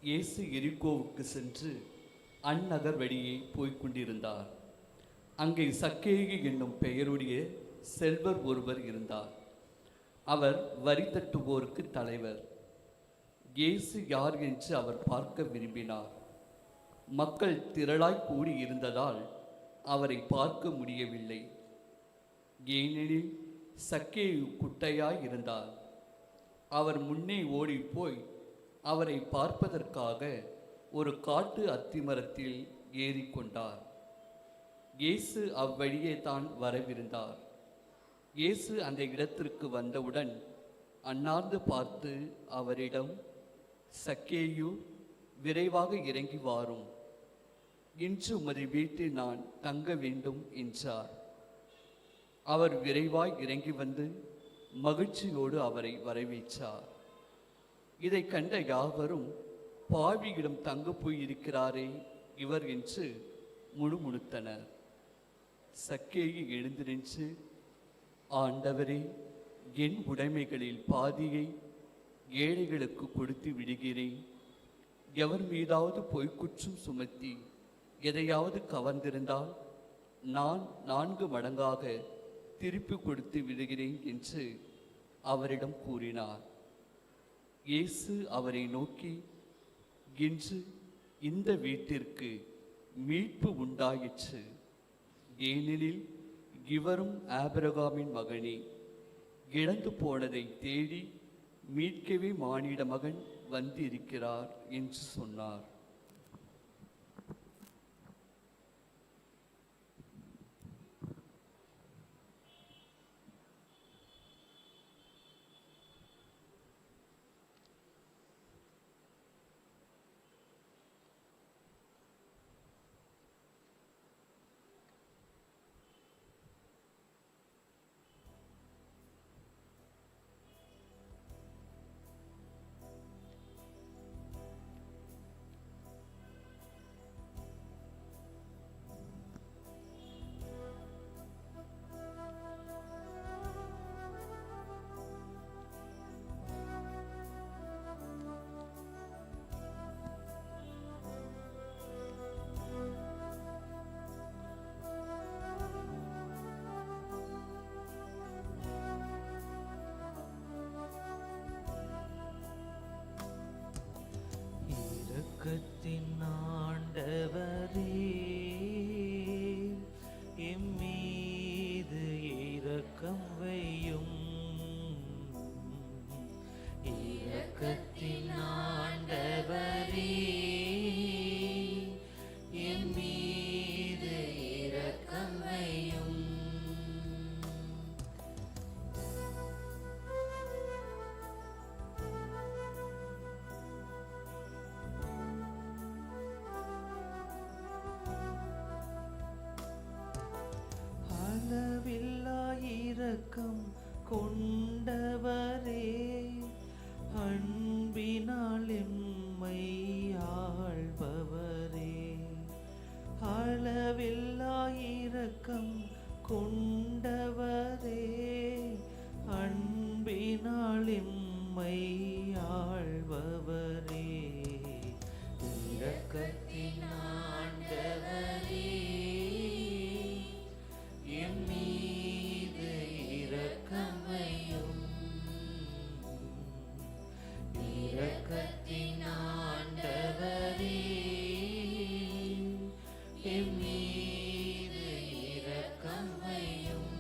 இயேசு எரிகோவுக்கு சென்று அந்நகர் வழியே போய்க் கொண்டிருந்தார். அங்கே சக்கேயு என்னும் பெயருடைய செல்வர் ஒருவர் இருந்தார். அவர் வரி தட்டுவோருக்கு தலைவர். இயேசு யார் என்று அவர் பார்க்க விரும்பினார். மக்கள் திரளாய் கூடி இருந்ததால் அவரை பார்க்க முடியவில்லை. ஏனெனில் சக்கேயு குட்டையாய் இருந்தார். அவர் முன்னே ஓடிப்போய் அவரை பார்ப்பதற்காக ஒரு காட்டு அத்திமரத்தில் ஏறிக்கொண்டார். இயேசு அவ்வழியே தான் வரவிருந்தார். இயேசு அந்த இடத்திற்கு வந்தவுடன் அண்ணாந்து பார்த்து அவரிடம், சக்கேயு, விரைவாக இறங்கி வாரும், இன்று உமது வீட்டில் நான் தங்க வேண்டும் என்றார். அவர் விரைவாய் இறங்கி வந்து மகிழ்ச்சியோடு அவரை வரவேற்றார். இதை கண்ட யாவரும், பாவியிடம் தங்க போயிருக்கிறாரே இவர் என்று முணுமுணுத்தனர். சக்கேயு எழுந்து நின்று, ஆண்டவரே, என் உடைமைகளில் பாதியை ஏழைகளுக்கு கொடுத்து விடுகிறேன். எவர் மீதாவது பொய்க்குற்றம் சுமத்தி எதையாவது கவர்ந்திருந்தால் நான் 4 மடங்காக திருப்பி கொடுத்து விடுகிறேன் என்று அவரிடம் கூறினார். இயேசு அவரை நோக்கி, இன்று இந்த வீட்டிற்கு மீட்பு உண்டாயிற்று. ஏனெனில் இவரும் ஆபிரகாமின் மகனே. இழந்து போனதை தேடி மீட்கவே மானிட மகன் வந்திருக்கிறார் என்று சொன்னார். இரக்கத்தின் ஆண்டவரே, எம்மீது இரக்கம் வையும். இரக்கத்தின் ஆண்டவரே, எம்மீது இரக்கம் வையும். அளவில்லா இரக்கம் கொண்டவரே, அன்பினால் எம்மை ஆள்பவரே. அளவில்லா இரக்கம் கொண்டவரே, அன்பினால் எம்மை ஆள்பவரே. இரக்கத்தின் ஆண்டவரே, எம்மீது இரக்கம் வையும். இரக்கத்தின் ஆண்டவரே, எம்மீது இரக்கம் வையும்.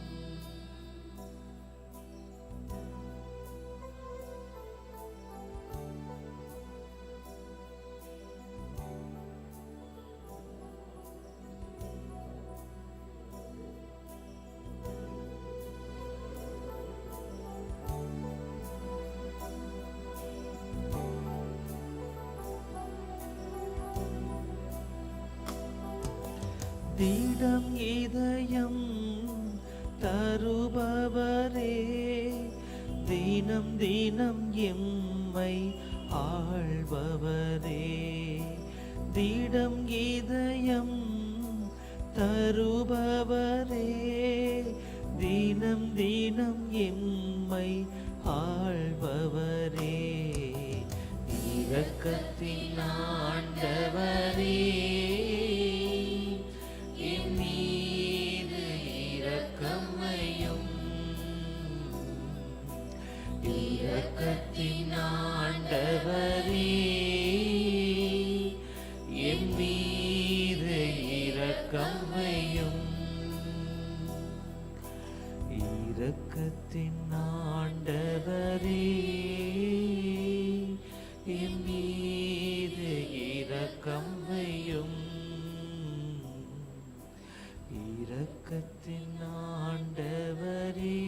திடம் இதயம் தருபவரே, தினம் தினம் எம்மை ஆள்பவரே. திடம் இதயம் தருபவரே, தினம் தினம் எம்மை ஆள்பவரே. இரக்கத்தின் ஆண்டவரே என் மீது இரக்கமையும். இரக்கத்தின் ஆண்டவரே என் மீது இரக்கமையும். இரக்கத்தின் ஆண்டவரே என் மீது இரக்கம் வையும். இரக்கத்தின் ஆண்டவரே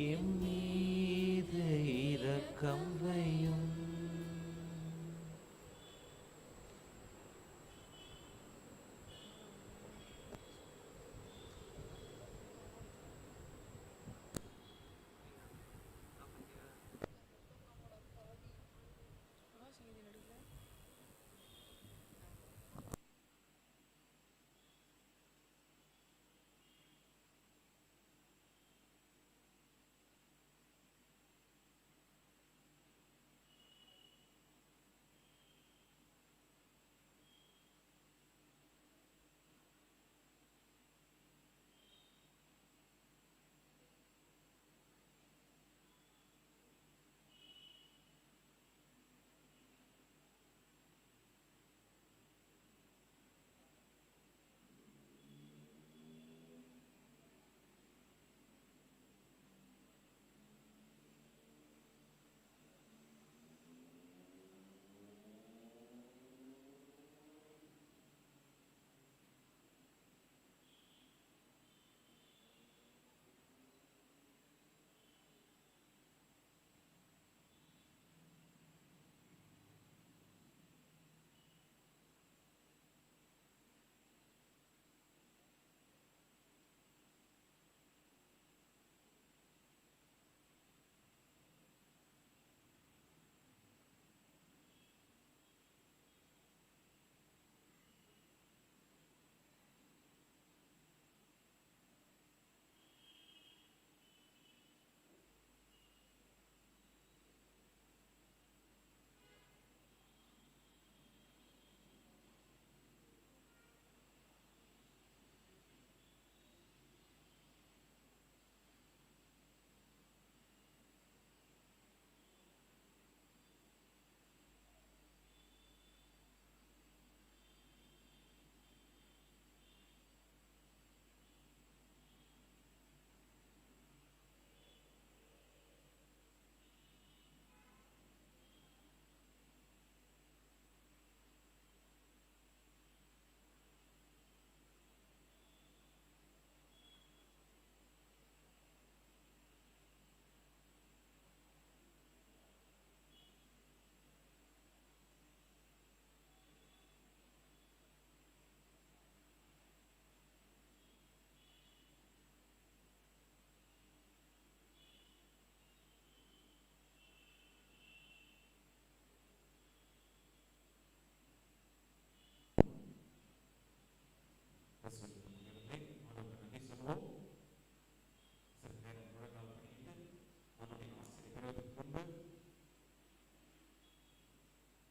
என் மீது இரக்கம் வையும்.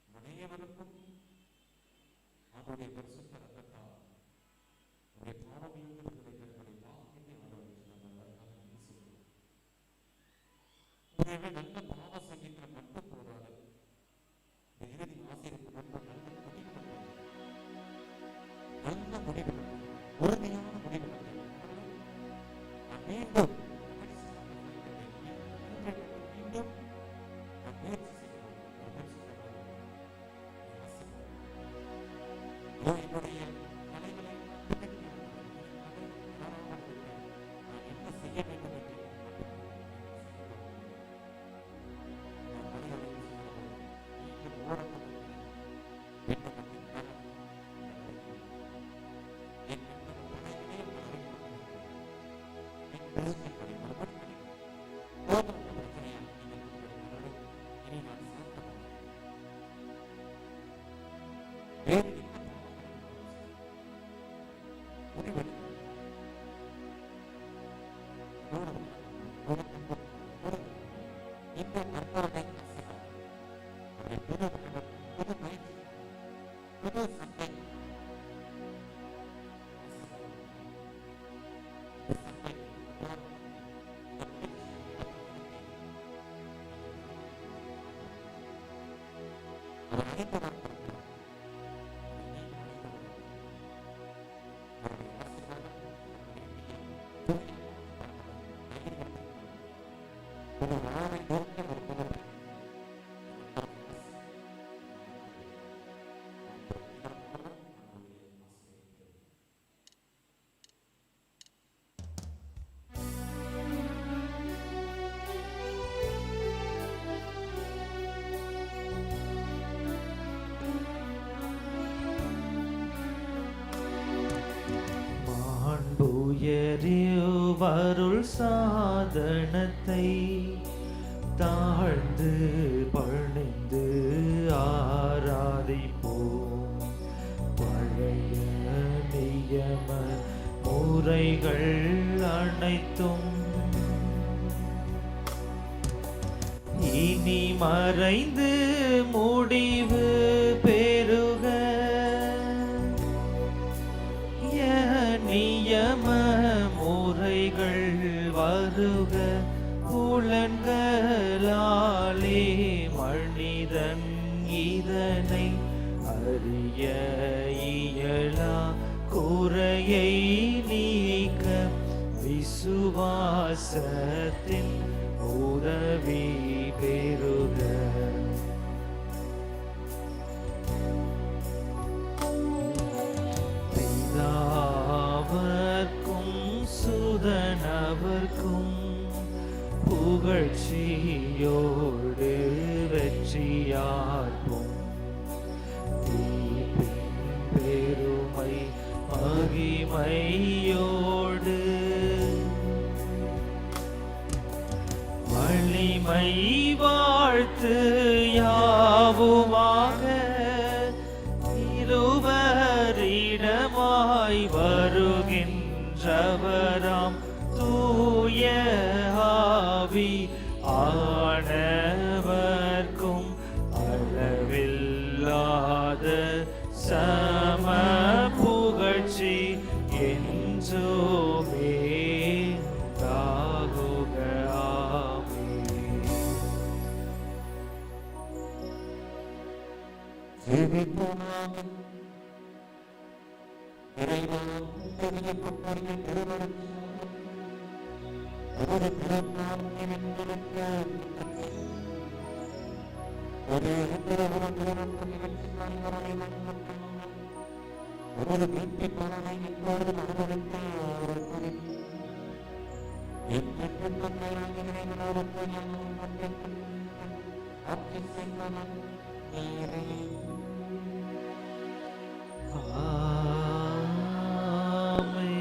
அனைவருக்கும் அவருடைய பரிசுத்த ரத்தத்தால் உடைய பாவங்களிலிருந்து விடுதலை வாக்கினை ஆதரவு நல்ல பாவ சங்கீதம் மட்டும் போராது இறுதி ஆசிரியருக்கு முன்பு நல்ல முடிவு உறுதியான முடிவு மீண்டும் மீண்டும் என்னுடைய கலைகளை நான் என்ன செய்ய வேண்டும் என்று இந்த மாண்புயரிவருள் சாதனத்தை தாழ்ந்து பணிந்து ஆராதிப்போம். பழைய நியம முறைகள் அனைத்தும் இனி மறைந்து முடிவு பெறுக. நியம முறைகள் வருக. புலன்களாலே மனிதன் இதனை அறிய இயலா. குறையை நீக்க விசுவாசத்தின் உதவி பெறுக. பிதாவர்க்கும் சுதனவர்க்கும் புகழ்ச்சியோடு வெற்றியார்ப்போம். தீபின் பெருமை மகிமையோடு வலிமை வாழ்த்து யாவுமாக இருவரிடமாய் வருகின்றவராம் தூய ஆவி ஆனவர்க்கும் அளவில்லாத சம புகழ்ச்சி என்றுமே தாகுக. ஆமென். ஆமென்.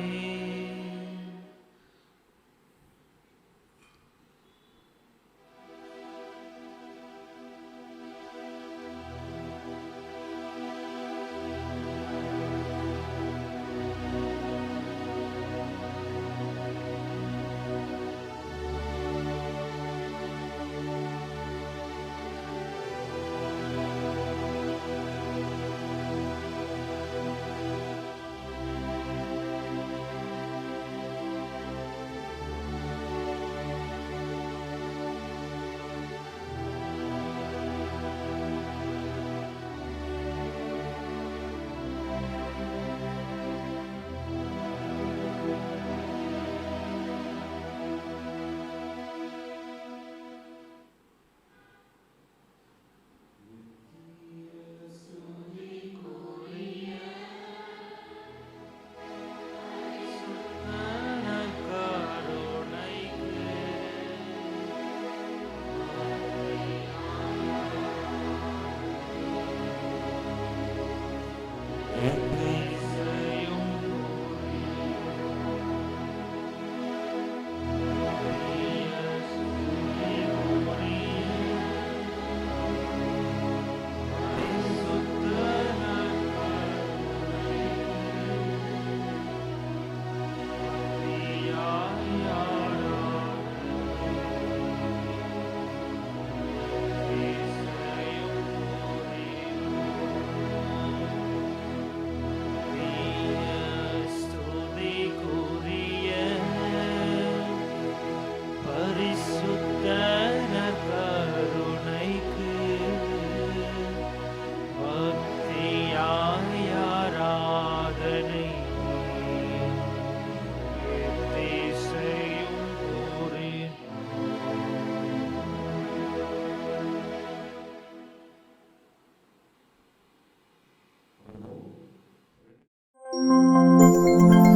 ஆமென்.